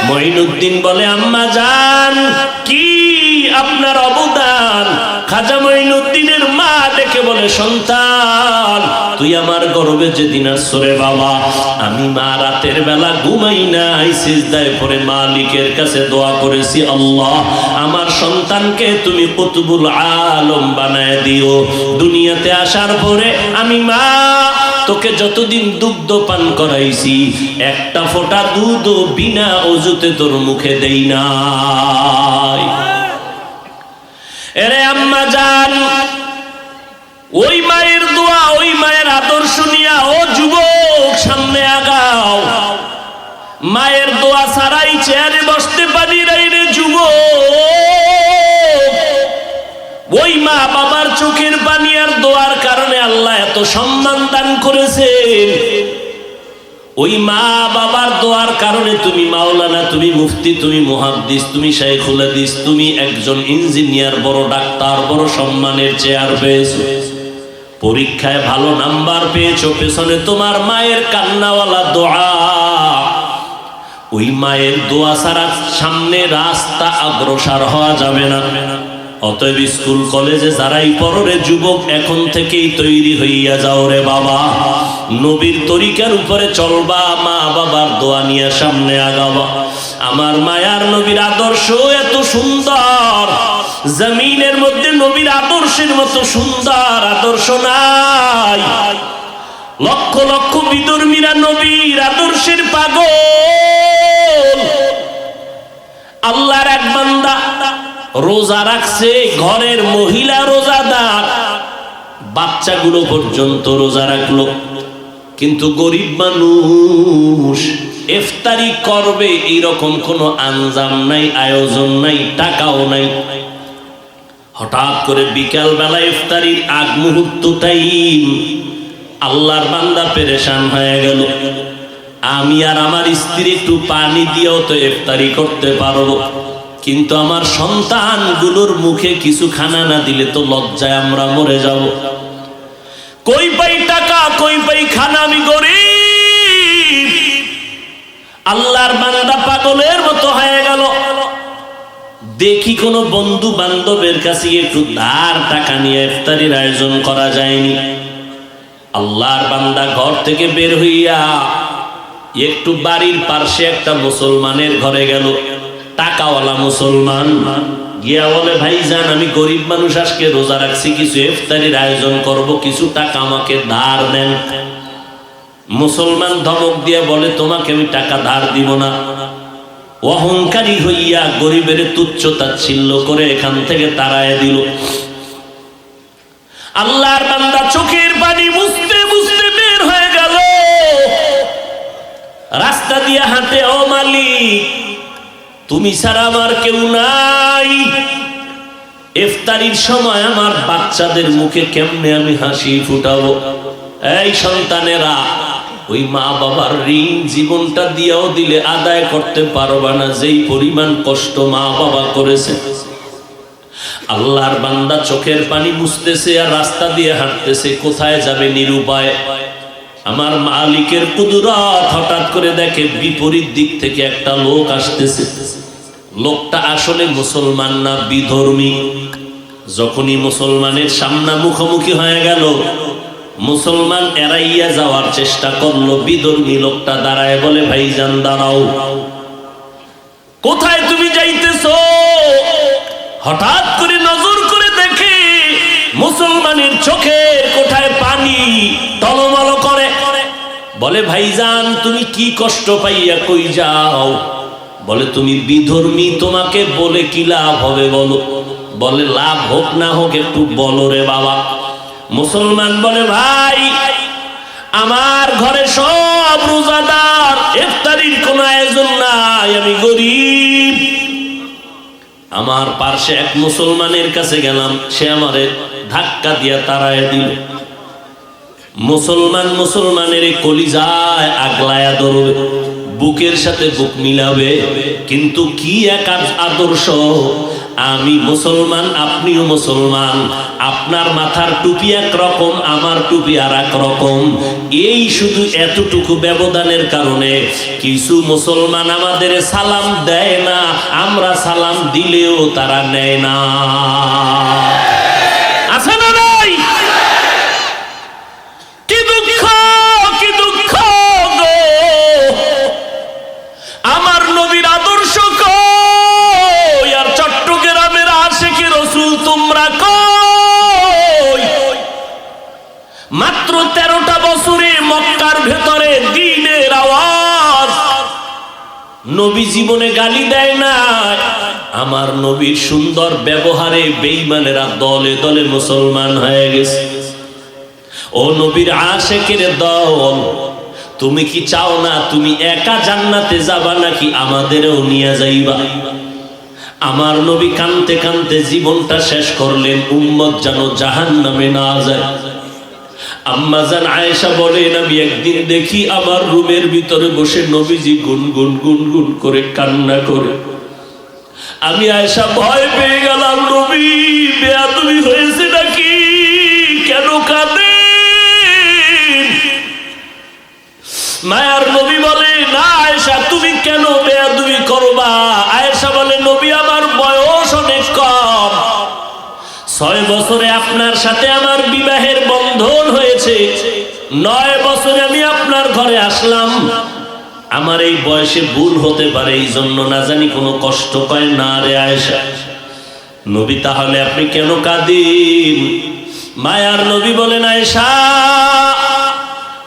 মঈনুদ্দিন বলে আম্মা জান কি আপনার অবদান? খাজা মঈনুদ্দিনের মা ডেকে বলে সন্তান তুই আমার গর্বে যেদিন আসরে বাবা, আমি মা রাতের বেলা ঘুমাই নাই, সিজদায় পড়ে মালিকের কাছে দোয়া করেছি আল্লাহ আমার সন্তানকে তুমি কুতুবুল আলম বানায় দিও। দুনিয়াতে আসার পরে আমি মা তোকে যতদিন দুগ্ধ পান করাইছি একটা ফোঁটা দুধ বিনা অজুতে তোর মুখে দেই নাই। এরে আম্মা জান ওই মায়ের দোয়া ওই মায়ের আদর্শ নিয়া ও যুবক সামনে আগাও। মায়ের দোয়া ছাড়াই চেয়ারে বসতে পারি নাই রে যুবক। ওই মা বাবার চোখের পানি আর দোয়ার কারণে আল্লাহ এত সম্মান দান করেছেন। ওই মা বাবার দোয়ার কারণে তুমি মাওলানা, তুমি মুফতি, তুমি মুহাদ্দিস, তুমি শাইখুল হাদিস, তুমি একজন ইঞ্জিনিয়ার, বড় ডাক্তার, বড় সম্মানের চেয়ার পেয়েছো। পরীক্ষায় ভালো নাম্বার পেয়েছো, পেছনে তোমার মায়ের কান্নাওয়ালা দোয়া। ওই মায়ের দোয়া ছাড়া সামনে রাস্তা অগ্রসর হওয়া যাবে না। অতএব স্কুল কলেজে যারাই পড়রে যুবক এখন থেকেই তৈরি হইয়া যাও রে বাবা। নবীর তরিকার উপরে চলবা, মা বাবার দোয়া নিয়ে সামনে আগাবা। আমার মায়ার নবীর আদর্শ এত সুন্দর, জমিনের মধ্যে নবীর আদর্শের মতো সুন্দর আদর্শ নাই। লক্ষ লক্ষ বিধর্মীরা নবীর আদর্শের পাগল। আল্লাহর এক বান্দা রোজা রাখছে, ঘরের মহিলা রোজাদার, বাচ্চাগুলো পর্যন্ত রোজা রাখলো, কিন্তু গরিব মানুষ ইফতারি করবে এইরকম কোনো আঞ্জাম নাই, আয়োজন নাই, টাকাও নাই। হঠাৎ করে বিকাল বেলা ইফতারির আগ মুহূর্ত টাইম, আল্লাহর বান্দা পেরেশান হয়ে গেল। আমি আর আমার স্ত্রী একটু পানি দিয়েও তো ইফতারি করতে পারবো, কিন্তু আমার সন্তানগুলোর মুখে কিছু খানা না দিলে তো লজ্জায় আমরা মরে যাব। কই পাই টাকা, কই পাই খানা, আমি গরিব। আল্লাহর বান্দা পাগলের মতো হয়ে গেল। দেখি কোন বন্ধু বান্ধবের কাছে একটু ধার টাকা নিয়ে ইফতারির আয়োজন করা যায়নি। আল্লাহর বান্দা ঘর থেকে বের হইয়া একটু বাড়ির পাশে একটা মুসলমানের ঘরে গেল, টাকাওয়ালা মুসলমান। গিয়া বলে, ভাইজান আমি গরিব মানুষ, আজকে রোজা রাখছি, কিছু ইফতারির আয়োজন করব, কিছু টাকা আমাকে ধার দেন। মুসলমান ধমক দিয়ে বলে, তোমাকে আমি টাকা ধার দিব না। অহংকারী হইয়া গরিবের তুচ্ছ তাচ্ছিল্য করে এখান থেকে তাড়ায় দিল। আল্লাহর বান্দা চোখের পানি মুছতে মুছতে বের হয়ে গেল। রাস্তা দিয়ে হাঁটে, ও মালিক তুমি ছাড়া আমার কেউ নাই। ইফতারির সময় আমার বাচ্চাদের মুখে কেমনে আমি হাসি ফুটাবো? এই সন্তানেরা, ওই মা বাবার ঋণ জীবনটা দিয়েও দিলে আদায় করতে পারবা না, যেই পরিমাণ কষ্ট মা বাবা করেছে। আল্লাহর বান্দা চোখের পানি মুছতেছে আর রাস্তা দিয়ে হাঁটতেছে, কোথায় যাবে নিরুপায়। আমার মালিকের কুদরত, হঠাৎ করে দেখে বিপরীত দিক থেকে একটা লোক আসতেছে। লোকটা আসলে মুসলমান না, বিধর্মী। যখনই মুসলমানের সামনে মুখোমুখি হয়ে গেল, মুসলমান এড়াইয়া যাওয়ার চেষ্টা করলো। বিধর্মী লোকটা দাঁড়ায় বলে, ভাইজান দাঁড়াও, কোথায় তুমি যাইতেছো? হঠাৎ করে নজর করে দেখে মুসলমানের চোখে কোঠায় পানি টলমল করে। বলে, ভাইজান তুমি কি কষ্ট পাইয়া কই যাও? বলে, তুমি বিধর্মী, তোমাকে বলে কি লাভ হবে বলো? বলে, লাভ হোক না হোক একটু বলো রে বাবা। মুসলমান বলে, ভাই আমার ঘরে সব রোজাদার, ইফতারির কোনো আয়োজন নাই, আমি গরিব। আমার পাশে এক মুসলমানের কাছে গেলাম, সে আমারে ধাক্কা দিয়া তাড়ায় দিল। মুসলমান মুসলমানের কলিজায় আগলায়া ধরবে, বুকের সাথে বুক মিলাবে, কিন্তু কি এক আদর্শ। আমি মুসলমান, আপনিও মুসলমান, আপনার মাথার টুপি একরকম, আমার টুপি আর এক রকম। এই শুধু এতটুকু ব্যবধানের কারণে কিছু মুসলমান আমাদের সালাম দেয় না, আমরা সালাম দিলেও তারা নেয় না। আছে না নাই? কি দুঃখ, কি দুঃখ গো! আমার নবীর আদর্শ কই, আর চট্টগ্রামের আশিকি রাসূল তোমরা কই? মাত্র 13টা বছরে মক্কার ভেতরে দ্বীনের আওয়াজ। নবী জীবনে গালি দেয় না। আমার নবীর সুন্দর ব্যবহারে বেঈমানেরা দলে দলে মুসলমান হয়ে গেছে। ও নবীর আশিকের দল, তুমি কি চাও না তুমি একা জান্নাতে যাবা, নাকি আমাদেরও নিয়ে যাইবা? আমার নবী কানতে কানতে জীবনটা শেষ করলেন, উম্মত যেন জাহান্নামে না যায়। আম্মা জান আয়েশা বলেন, আমি একদিন দেখি আমার রুমের ভিতরে বসে নবীজি গুনগুন গুনগুন করে কান্না করে। আমি আয়েশা ভয় পেয়ে গেলাম, নবী বেয়াদবি হয়েছে নাকি, কেন কাঁদে? মায়ার নবী বলে, না আয়েশা তুমি কেন বেয়াদবি করবা? আয়েশা বলে, নবী আমার বয়স অনেক কম, 6 বছরে আপনার সাথে আমার বিবাহের বন্ধন হয়েছে, 9 বছরে আমি আপনার ঘরে আসলাম। আমার এই বয়সে ভুল হতে পারে, এই জন্য না জানি কোনো কষ্ট পায় না রে আয়েশা। নবী তাহলে আপনি কেন কাঁদেন? মায়ার নবী বলেন, আয়েশা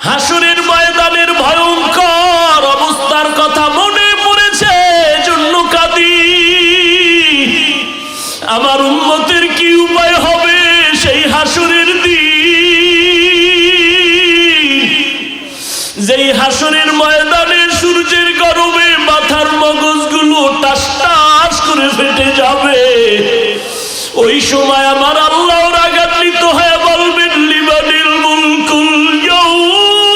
হাসরের ময়দানের ভয়ঙ্কর অবস্থার কথা মনে পড়েছে, এজন্য কাঁদি। আমার উম্মতের কি উপায় হবে সেই হাসরের দিন, যেই হাসরের ময়দানে সূর্যের গরমে মাথার মগজগুলো টাস টাস করে ফেটে যাবে। ওই সময় আমার আল্লাহ রাগান্বিত হয়ে বলবেন, লিমানিল মুলকুল ইয়াউম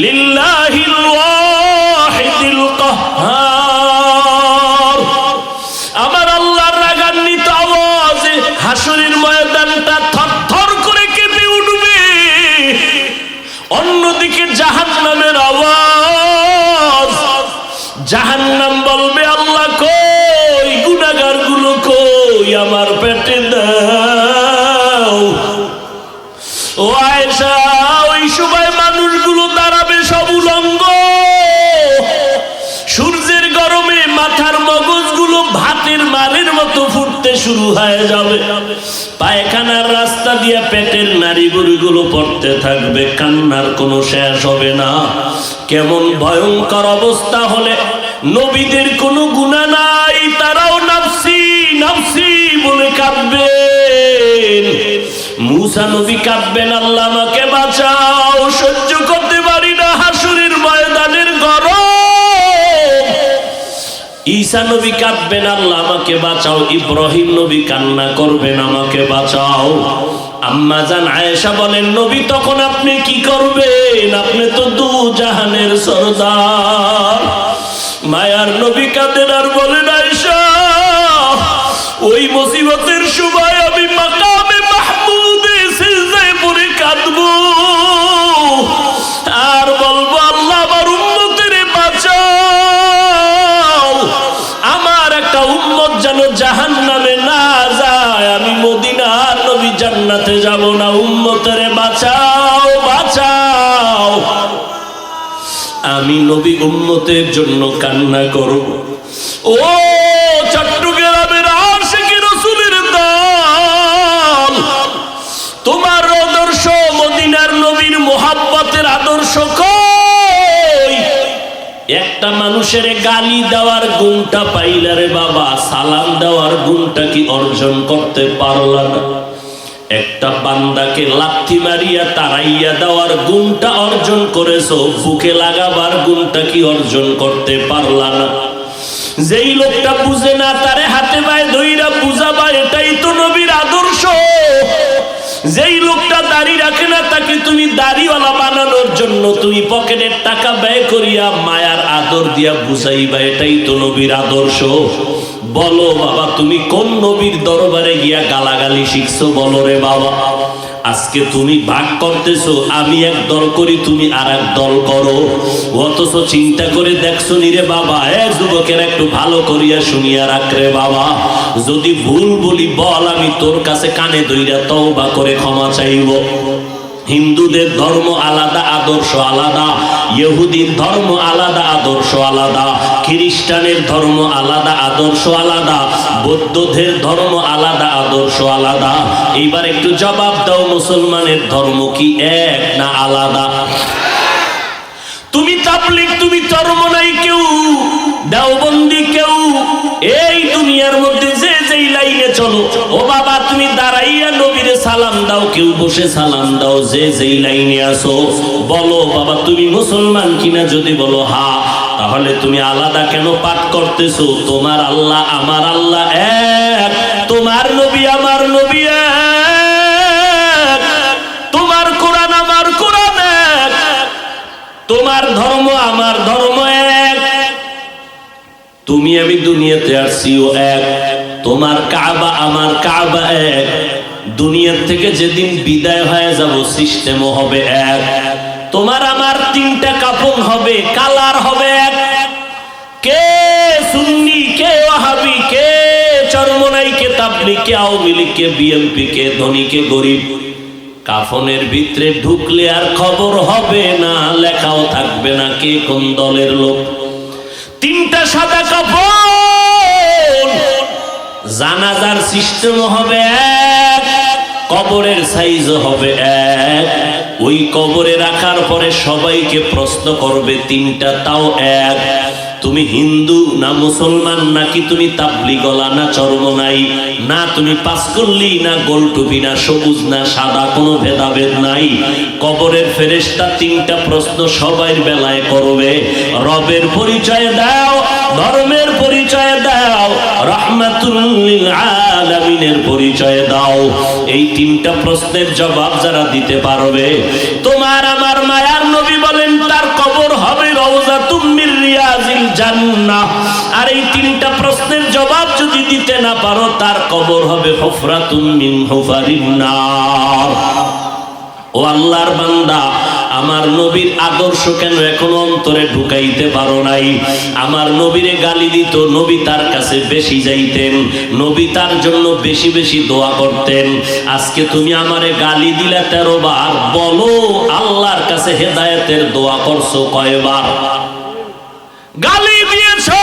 লিল্লাহিল ওয়াহিদিল কাহ্হার। আমার আল্লাহর রাগান্বিত আওয়াজে হাসরের ময়দানটা থরথর করে কেঁপে উঠবে। অন্যদিকে জাহান্নামের আওয়াজ, জাহান্নাম বলবে, আল্লাহ কই, গুনাহগার গুলো কই, আমার পেটে দাও। ও আয়েশা, ওই সময় মানুষগুলো দাঁড়াবে সব উলঙ্গ, সূর্যের গরমে মাথার মগজগুলো ভাতের মারের মতো ফুটতে শুরু হয়ে যাবে। পায়খানার রাস্তা দিয়ে পেটের নাড়িভুড়িগুলো পড়তে থাকবে, কান্নার কোনো শেষ হবে না। কেমন ভয়ঙ্কর অবস্থা হলে নবীদের কোনো গুনাহ নাই, তারাও নাফসি নাফসি বলে কাঁদবেন। মুসা নবী কাঁদবেন, আল্লাহ আমাকে বাঁচাও, সহ্য করতে পারি না হাসরের ময়দানের গরম। ঈসা নবী কাঁদবেন, আল্লাহ আমাকে বাঁচাও। ইব্রাহিম নবী কান্না করবেন, আমাকে বাঁচাও। আম্মা জান আয়েশা বলেন, নবী তখন আপনি কি করবেন? আপনি তো দু জাহানের সরদার। মায়ার নবী কাঁদেন আর বলেন, আয়েশা ওই মুসিবতের সময় আমি মাকামে মাহমুদে সিজদায় পড়ে কাঁদবো আর বলবো, আল্লাহ আমার উম্মতের বাঁচাও, আমার একটা উম্মত যেন জাহান্নামে না যায়, আমি মদিনার নবী জান্নাতে যাব না, উম্মতের বাঁচাও বাঁচাও। আমি নবী উম্মতের জন্য কান্না করব। ও চট্টগ্রামের আশিকি রাসূলের দল, তোমার আদর্শ, মদিনার নবীর মুহাব্বতের আদর্শ কই? একটা মানুষের গালি দেওয়ার গুণটা পাইলা রে বাবা, সালাম দেওয়ার গুণটা কি অর্জন করতে পারলা না? একটা বান্দাকে লাথি মারিয়া তাড়াইয়া দেওয়ার গুণটা অর্জন করেছো, বুকে লাগাবার গুণটা কি অর্জন করতে পারলা না? যেই লোকটা বুঝে না তারে হাতে পায়ে ধইরা বুঝাবা, এটাই তো নবীর আদর্শ। যেই লোকটা দাড়ি রাখে না তাকে তুমি দাড়িওয়ালা বানানোর জন্য তুমি পকেটের টাকা ব্যয় করিয়া মায়ার আদর দিয়া বুঝাইবা, এটাই তো নবীর আদর্শ। বলো বাবা, তুমি কোন নবীর দরবারে গিয়া গালাগালি শিখছো? বলো রে বাবা। আজকে তুমি ভাগ করতেছো, আমি এক দল করি, তুমি আর এক দল করো, অথচ চিন্তা করে দেখছো নি রে বাবা? যুবকের একটু ভালো করিয়া শুনিয়া রাখ রে বাবা, যদি ভুল বলি বল, আমি তোর কাছে কানে ধইরা তওবা করে ক্ষমা চাইব। হিন্দুদের ধর্ম আলাদা, আদর্শ আলাদা, ইহুদির ধর্ম আলাদা, আদর্শ আলাদা, খ্রিস্টানের ধর্ম আলাদা, আদর্শ আলাদা, বৌদ্ধদের ধর্ম আলাদা, আদর্শ আলাদা। এইবার একটু জবাব দাও, মুসলমানের ধর্ম কি এক না আলাদা? তুমি তাবলীগ, তুমি চরমনাই কেউ, দেওবন্দি কেউ, এই দুনিয়ার মধ্যে যে যেই লাইনে চলো, ও বাবা তুমি দাঁড়াইয়া নবীরে সালাম দাও, কেউ বসে সালাম দাও, যে যেই লাইনে আসো। বলো বাবা তুমি মুসলমান কিনা? যদি বলো হা, তাহলে তুমি আলাদা কেন পাঠ করতেছো? তোমার আল্লাহ আমার আল্লাহ এক, তোমার নবী আমার নবী এক, তোমার কোরআন আমার কোরআন এক, তোমার ধর্ম আমার ধর্ম এক, তুমি আমি দুনিয়াতে আসছিও এক, তোমার কাবা আমার কাবা এক, দুনিয়ার থেকে যেদিন বিদায় হয়ে যাব সিস্টেমও হবে এক, তোমার আমার তিনটা কাফন হবে, কালার হবে এক, কে সুন্নি, কে ওয়াহাবি, কে চরমনাই, কে তাবলীগ, কে আওয়ামী লীগ, কে বিএনপি, কে ধনী, কে গরিব, কাফনের ভিতরে ঢুকলে আর খবর হবে না, লেখাও থাকবে না কে কোন দলের লোক। 3টা সাদা কাফন, জানাজার সিস্টেম হবে এক, কবরের সাইজ হবে এক। ওই কবরে রাখার পরে সবাইকে প্রশ্ন করবে 3টা, তাও এক। তুমি হিন্দু না মুসলমান, নাকি তুমি তাবলিগলা না চরমনাই, না তুমি পাঁচকল্লি না গোলটুপি না সবুজ না সাদা, কোনো ভেদাভেদ নাই। কবরের ফেরেশতা 3টা প্রশ্ন সবার বেলায় করবে। রবের পরিচয় দাও, ধর্মের পরিচয় দাও, রাহমাতুল লিল আলামিনের পরিচয় দাও। এই 3টা প্রশ্নের জবাব যারা দিতে পারবে, তোমার আমার মায়ার নবী বলেন তার কবর হবে রওজাতুম মির রিয়াজিল জান্নাহ। আর এই 3টা প্রশ্নের জবাব যদি দিতে না পারো, তার কবর হবে হুফরাতুম মিন হুফারিন নার। ও আল্লাহর বান্দা, আমার নবীর আদর্শ কেন এখনো অন্তরে ঢুকাইতে পারো নাই? আমার নবীরে গালি দিত, নবী তার কাছে বেশি যাইতেন, নবী তার জন্য বেশি বেশি দোয়া করতেন। আজকে তুমি আমারে গালি দিলে 13 বার, বলো আল্লাহর কাছে হেদায়েতের দোয়া করছো কয়বার? গালি দিয়েছো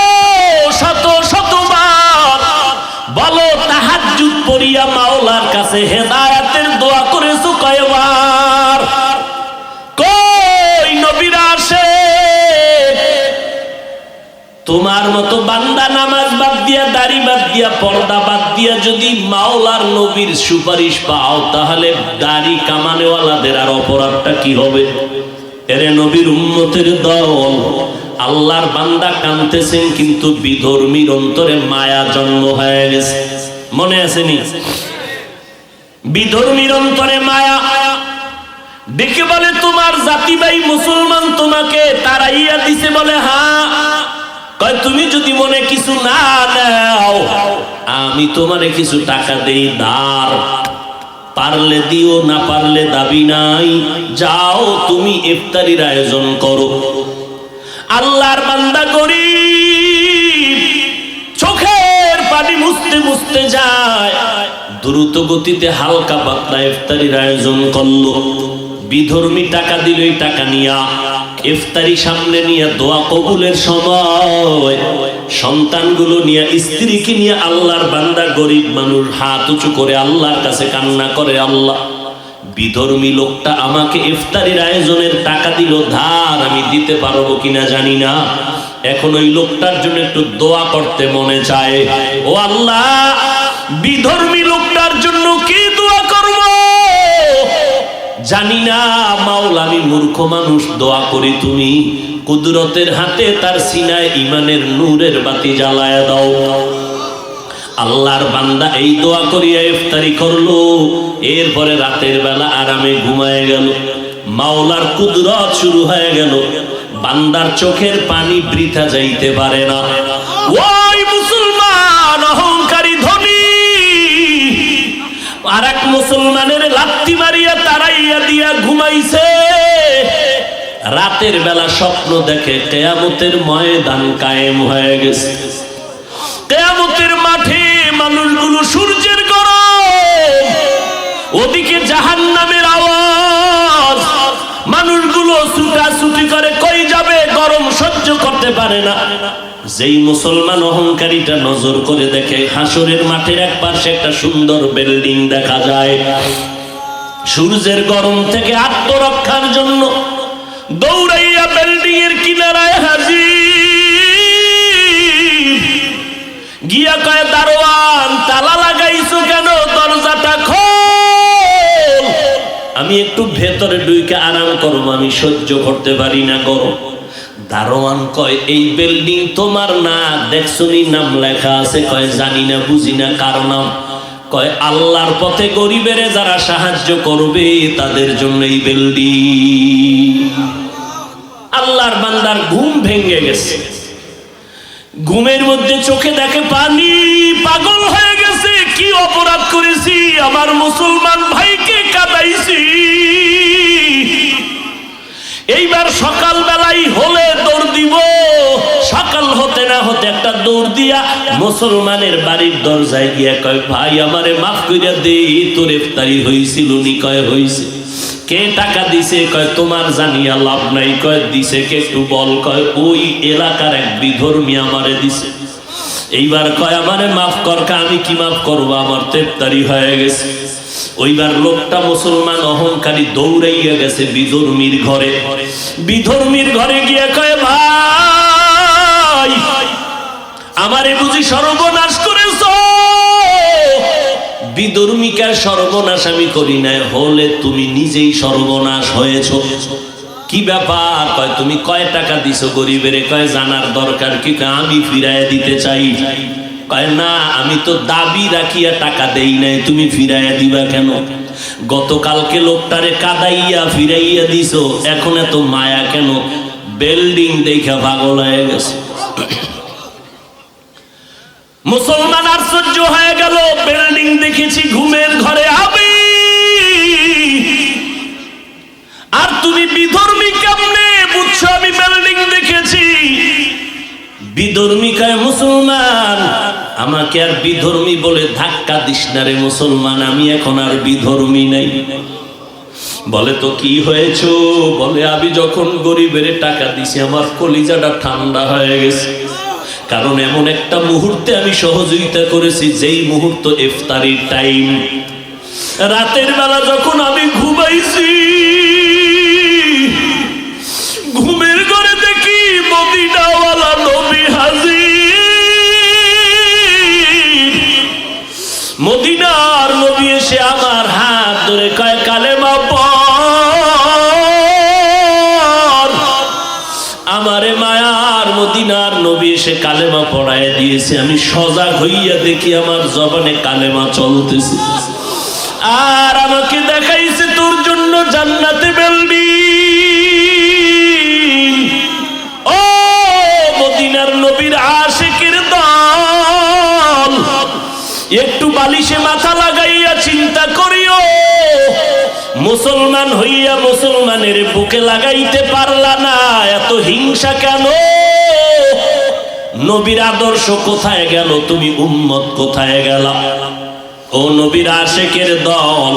শত শতবার, বলো তাহাজ্জুদ পড়িয়া মাওলার কাছে হেদায়েতের দোয়া করেছো কয়বার? কই নবীরা আসে? তোমার মতো বান্দা নামাজ বাদ দিয়া, দাড়ি বাদ দিয়া, পর্দা বাদ দিয়া যদি মাওলার নবীর সুপারিশ পাও, তাহলে দাড়ি কামানেওয়ালাদের আর অপরাধটা কি হবে? এরে নবীর উম্মতের দল, আল্লাহর বান্দা কাঁদতেছেন, কিন্তু বিধর্মীর অন্তরে মায়া জন্ম হয়ে গেছে। মনে আসেনি? বিধর্মীর অন্তরে মায়া দেখে বলে তোমার জাতি ভাই মুসলমান তোমাকে তাড়াইয়া দিছে, বলে হ্যাঁ। কয় তুমি যদি মনে কিছু না দাও, আমি তোমারে কিছু টাকা দেই ধার, পারলে দিও, না পারলে দাবি নাই, যাও তুমি ইফতারির আয়োজন করো। আল্লাহর বান্দা গরিব, চোখের পানি মুছতে মুছতে যায়, দ্রুত গতিতে হালকা পাতলা ইফতারির আয়োজন করলো। বিধর্মী টাকা দিল, এই টাকা নিয়া ইফতারি সামনে নিয়ে দোয়া কবুলের সময় সন্তানগুলো নিয়ে, স্ত্রীকে নিয়ে আল্লাহর বান্দা গরিব মানুষ হাত উঁচু করে আল্লাহর কাছে কান্না করে, আল্লাহ বিধর্মী লোকটা আমাকে ইফতারির আয়োজনের টাকা দিল ধার, আমি দিতে পারবো কিনা জানি না, এখন ওই লোকটার জন্য একটু দোয়া করতে মনে চায়। ও আল্লাহ, বিধর্মী লোকটার জন্য কি দোয়া করব জানি না, মাওলা আমি মূর্খ মানুষ, দোয়া করি তুমি কুদরতের হাতে তার সিনায় ইমানের নূরের বাতি জ্বালায়া দাও। আল্লাহর বান্দা এই দোয়া করিয়া ইফতারি করলো, এরপরে রাতের বেলা আরামে ঘুমায় গেল। মাওলার কুদরত শুরু হয়ে গেল, বান্দার চোখের পানি বৃথা যাইতে পারে না। ওই মুসলমান অহংকারী ধনী আর এক মুসলমানের লাত্তি মারিয়া তাড়াইয়া দিয়া ঘুমাইছে। রাতের বেলা স্বপ্ন দেখে কিয়ামতের ময়দান কায়েম হয়ে গেছে। কিয়ামতের মাঠে মানুষগুলো সূর্যের গরম, ওদিকে জাহান্নামের আওয়াজ, মানুষগুলো ছুটাছুটি করে, কই যাবে, গরম সহ্য করতে পারে না। যেই মুসলমান অহংকারীটা নজর করে দেখে হাসরের মাঠের এক পাশে একটা সুন্দর বিল্ডিং দেখা যায়, সূর্যের গরম থেকে আত্মরক্ষার জন্য দৌড়াইয়া বিল্ডিং এর কিনারায় হাজির, গিয়া কয় দারোয়ান তালা লাগাইছো কেন, দরজাটা খোল, আমি একটু ভেতরে ঢুকে আরাম করবো, আমি সহ্য করতে পারি না গরম। দারোয়ান কয় এই বিল্ডিং তোমার না, দেখছনি নাম লেখা আছে? কয় জানি না, বুঝি না, কার নাম? কয় আল্লাহর পথে গরিবের যারা সাহায্য করবে তাদের জন্য এই বিল্ডিং। আল্লাহর বান্দার ঘুম ভেঙে গেছে, ঘুমের মধ্যে চোখে দেখে পানি, পাগল হয়ে গেছে। কি অপরাধ করেছি, আমার মুসলমান ভাইকে কাঁদাইছি। এইবার সকাল বেলায় হলে দৌড় দিব, সকাল হতে না হতে একটা দৌড় দিয়া মুসলমানের বাড়ির দরজায় গিয়া কয় ভাই আমারে মাফ কইরা দে, তোর ইফতারি হইছিল নি? কয় হইছে। কে টাকা দিছে? কয় তোমার জানিয়া লাভ নাই। কয় দিছে কে একটু বল। কয় ওই এলাকার এক বিধর্মী আমারে দিছে। এইবার কয় আমারে মাফ কর। আমি কি মাফ করবো, আমার তো ইফতারি হয়ে গেছে। ওইবার লোকটা মুসলমান অহংকারী দৌড়াইয়া গেছে বিধর্মীর ঘরে। বিধর্মীর ঘরে গিয়ে কয় ভাই আমারে বুঝি সর্বনাশ করেছ? বিধর্মীকে সর্বনাশ আমি করি নাই, হলে তুমি নিজেই সর্বনাশ হয়েছ। কি ব্যাপার? কয় তুমি কয় টাকা দিছো গরিবের? কয় জানার দরকার কি? আমি ফিরাইয়া দিতে চাই। কয় না, আমি তো দাবি রাখিয়া টাকা দেই নাই, তুমি ফিরাইয়া দিবা কেন? গতকালকে লোকটারে কাদাইয়া ফিরাইয়া দিছো, এখন এত মায়া কেন? বিল্ডিং দেখা পাগল হয়ে গেছে। মুসলমান আশ্চর্য হয়ে গেল, বিল্ডিং দেখেছি ঘুমের ঘরে আমি, আর তুমি বিধর্মী কেমনে বুঝছো আমি বিল্ডিং দেখেছি? বিধর্মী কয় মুসলমান আমাকে আর বিধর্মী বলে ধাক্কা দিস না রে মুসলমান, আমি এখন আর বিধর্মী নাই। বলে তো কি হয়েছ? বলে আমি যখন গরিবের টাকা দিছি আমার কলিজাটা ঠান্ডা হয়ে গেছে, কারণ এমন একটা মুহূর্তে আমি সহযোগিতা করেছি যেই মুহূর্ত ইফতারির টাইম। রাতের বেলা যখন আমি ঘুমাইছি, ঘুমের ঘরে দেখি মদিনাওয়ালা নবী হাজির। মদিনার নবী এসে আমার হাত ধরে কয় কালেমা পড়। আমারে মায়ার মদিনার নবী এসে কালেমা পড়ায় দিয়েছে। আমি সজাগ হইয়া দেখি আমার জবানে কালেমা চলতেছে, আর আমাকে দেখাইছে তোর জন্য জান্নাতে বিল্ডিং। ও মদিনার নবীর আশিকের দল, একটু বালিশে মাথা লাগাইয়া চিন্তা করিও, মুসলমান হইয়া মুসলমানের বুকে লাগাইতে পারলা না, এত হিংসা কেন? নবীর আদর্শ কোথায় গেল? তুমি উম্মত কোথায় গেলা? ও নবীর আশিকের দল,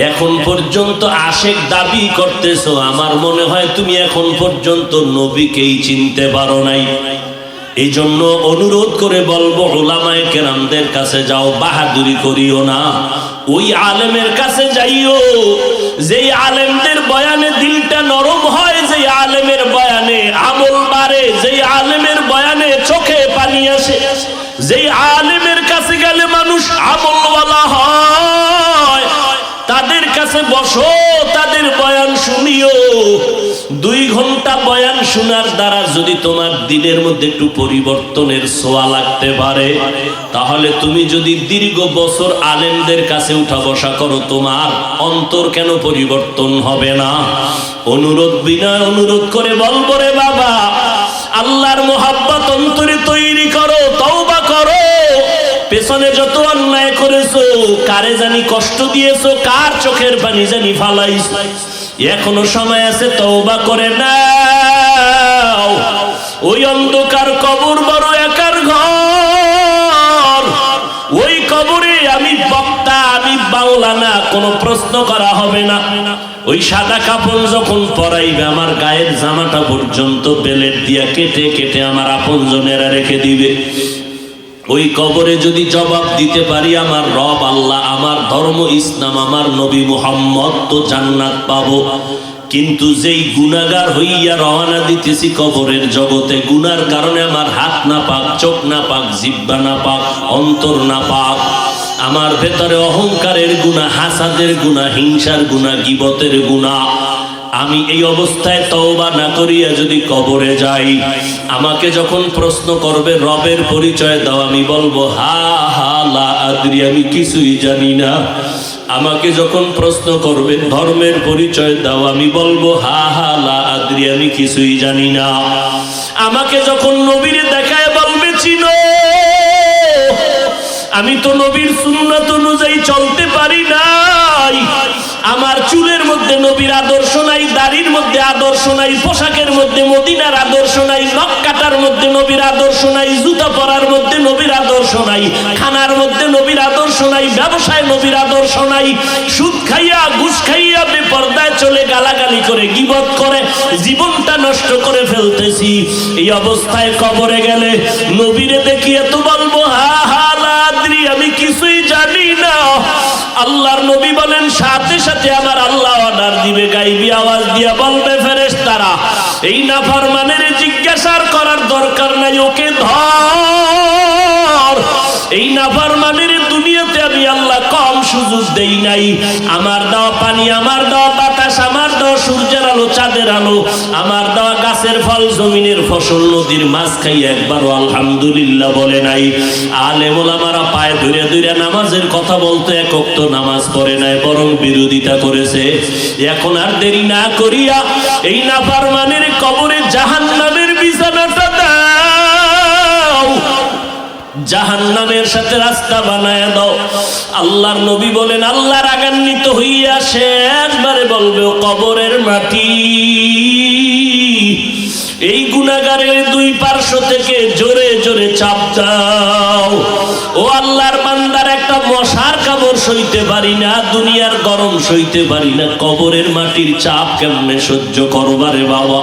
এখন পর্যন্ত আশিক দাবি করতেছো, আমার মনে হয় তুমি এখন পর্যন্ত নবীকেই চিনতে পারো নাই। এই জন্য অনুরোধ করে বলবো উলামায়ে কেরামদের কাছে যাও, বাহাদুরি করিও না। ওই আলেমের কাছে যাইও যেই আলেমদের বয়ানে দিলটা নরম হয়, যেই আলেমের বয়ানে আমল বাড়ে, যেই আলেমের বয়ানে চোখে পানি আসে, যেই আলেমের কাছে গেলে মানুষ আমলওয়ালা হয়, তাদের কাছে বসো, তাদের বয়ান শুনিও। 2 ঘন্টা বয়ান শোনার দ্বারা যদি তোমার দিনের মধ্যে একটু পরিবর্তনের ছোঁয়া লাগতে পারে, তাহলে তুমি যদি দীর্ঘ বছর আলেমদের কাছে উঠা বসা করো, তোমার অন্তর কেন পরিবর্তন হবে না? অনুরোধ বিনয় অনুরোধ করে বলবো রে বাবা, আল্লাহর মোহাব্বত অন্তরে তৈরি করো, তওবা করো। পেছনে যত অন্যায় করেছো, কারে জানি কষ্ট দিয়েছো, কার চোখের পানি জানি ফালাইছো, এখনো সময় আছে, তওবা করে নাও। ওই অন্ধকার কবর বড় একার ঘর, ওই কবরে আমি বক্তা, আমি বাংলা না, কোনো প্রশ্ন করা হবে না। ওই সাদা কাপড় যখন পরাইবে, আমার গায়ের জামাটা পর্যন্ত বেলেট দিয়া কেটে কেটে আমার আপনজনেরা রেখে দিবে। ওই কবরে যদি জবাব দিতে পারি আমার রব আল্লাহ, আমার ধর্ম ইসলাম, আমার নবী মুহাম্মদ, তো জান্নাত পাবো। কিন্তু যেই গুনাহগার হইয়া রওনা দিতেছি কবরের জগতে, গুনার কারণে আমার হাত না পাক, চোখ না পাক, জিহ্বা না পাক, অন্তর না পাক, আমার ভেতরে অহংকারের গুনাহ, হাসাদের গুনাহ, হিংসার গুনাহ, গীবতের গুনাহ, আমি এই অবস্থায় তওবা না করিয়া যদি কবরে যাই, আমাকে যখন প্রশ্ন করবে রবের পরিচয় দাও, আমি বলবো হা হা লা আদরি, আমি কিছুই জানি না। আমাকে যখন প্রশ্ন করবে ধর্মের পরিচয় দাও, আমি বলবো হা হা লা আদরি, আমি কিছুই জানি না। আমাকে যখন নবীর দেখায় বলবে চিনো, আমি তো নবীর সুন্নাত অনুযায়ী চলতে পারি নাই, আমার চুলের মধ্যে নবীর আদর্শ নাই, দাড়ির মধ্যে আদর্শ নাই, পোশাকের মধ্যে মদিনার আদর্শ নাই, নখ কাটার মধ্যে নবীর আদর্শ নাই, জুতা পরার মধ্যে নবীর আদর্শ নাই, খানার মধ্যে নবীর আদর্শ নাই, ব্যবসায় নবীর আদর্শ নাই, সুদ খাইয়া ঘুষ খাইয়া বেপরদায় চলে গালাগালি করে গীবত করে জীবনটা নষ্ট করে ফেলতেছি। এই অবস্থায় কবরে গেলে নবীরে দেখিয়ে তো বলবো হা হা লাদ্রি, আমি কিছুই জানি না। আল্লাহর নবী বলেন সাথে সাথে আমার আল্লাহ অর্ডার দিবে, গাইবি আওয়াজ দিয়া বলবে ফেরেশতারা এই নাফরমানের জিজ্ঞাসার করার দরকার নাই, ওকে ধর। এই নাফরমানের দুনিয়াতে আমি আল্লাহ কম সুযোগ দেই নাই। আমার দেওয়া পানি, আমার দেওয়া বাতাস, আমার দেওয়া সূর্যের আলো, চাঁদের আলো, আমার দেওয়া গাছের ফল, জমিনের ফসল, নদীর মাছ খাই একবারও আলহামদুলিল্লাহ বলে নাই। আলেম ওলামারা পায়ে ধরে ধরে নামাজের কথা বলতে এক ওয়াক্ত নামাজ পড়ে নাই, বরং বিরোধিতা করেছে। এখন আর দেরি না করিয়া এই নাফরমানের কবরে জাহান্নামের বিছানাটা দাও, জাহান্নামের সাথে রাস্তা বানায় দাও। আল্লাহর নবী বলেন আল্লাহ রাগান্বিত হইয়া শেষবারে বলবে ও কবরের মাটি, এই গুনাহগারের দুই পার্শ্ব থেকে জোরে জোরে চাপ দাও। ও আল্লাহর বান্দার একটা মশার কামড় সইতে পারি না, দুনিয়ার গরম সইতে পারি না, কবরের মাটির চাপ কেমনে সহ্য করবারে বাবা।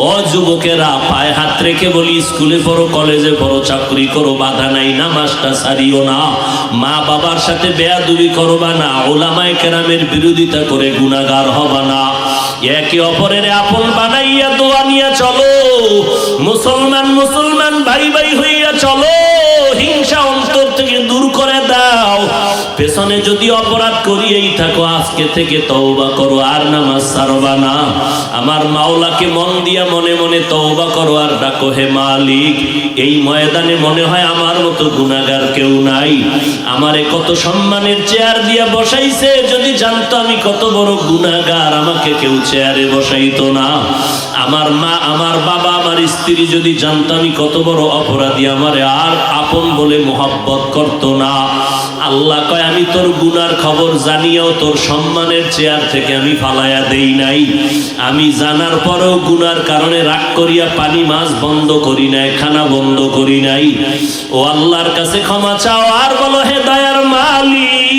ও যুবকেরা, পায়ে হাত রেখে বলি স্কুলে পড়ো, কলেজে পড়ো, চাকরি করো, বাধা নাই, নামাজটা ছাড়িও না, মা বাবার সাথে বেয়াদবি করবা না, ওলামায়ে কেরামের বিরোধিতা করে গুনাহগার হবা না, একে অপরের আপন বানাইয়া দোয়া নিয়ে চলো, মুসলমান মুসলমান ভাই ভাই হইয়া চলো, হিংসা অন্তর থেকে দূর করে দাও। পেছনে যদি অপরাধ করিয়েই থাকো আজকে থেকে তওবা করো, আর নামাজ ছাড়বা না। আমার মাওলাকে মন দিয়া মনে মনে তওবা করো আর ডাকো হে মালিক। এই ময়দানে মনে হয় আমার মতো গুনাহগার কেউ নাই, আমারে কত সম্মানের চেয়ার দিয়া বসাইছে, যদি জানতো আমি কত বড় গুনাহগার আমাকে কেউ চেয়ারে বসাইতো না। আমার মা, আমার বাবা, আমার স্ত্রী যদি জানতো আমি কত বড় অপরাধী, আমারে আর আপন বলে মোহাব্বত করতো না। আল্লাহ কয় আমি তোর গুনার খবর জানিয়াও তোর সম্মানের চেয়ার থেকে আমি ফালাইয়া দেই নাই, আমি জানার পরেও গুনার কারণে রাগ করিয়া পানি মাছ বন্ধ করি নাই, খানা বন্ধ করি নাই। ও আল্লাহর কাছে ক্ষমা চাও আর বলো হে দয়ার মালিক,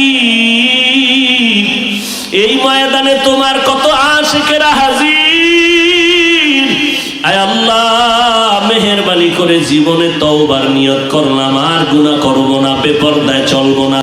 এই ময়দানে তোমার কত আশিকেরা হাজির, আয় আল্লাহ মেহেরবানি করে জীবনে তওবার নিয়ত করলাম, আর গুনাহ করব না, বেপরদায় চলবো না।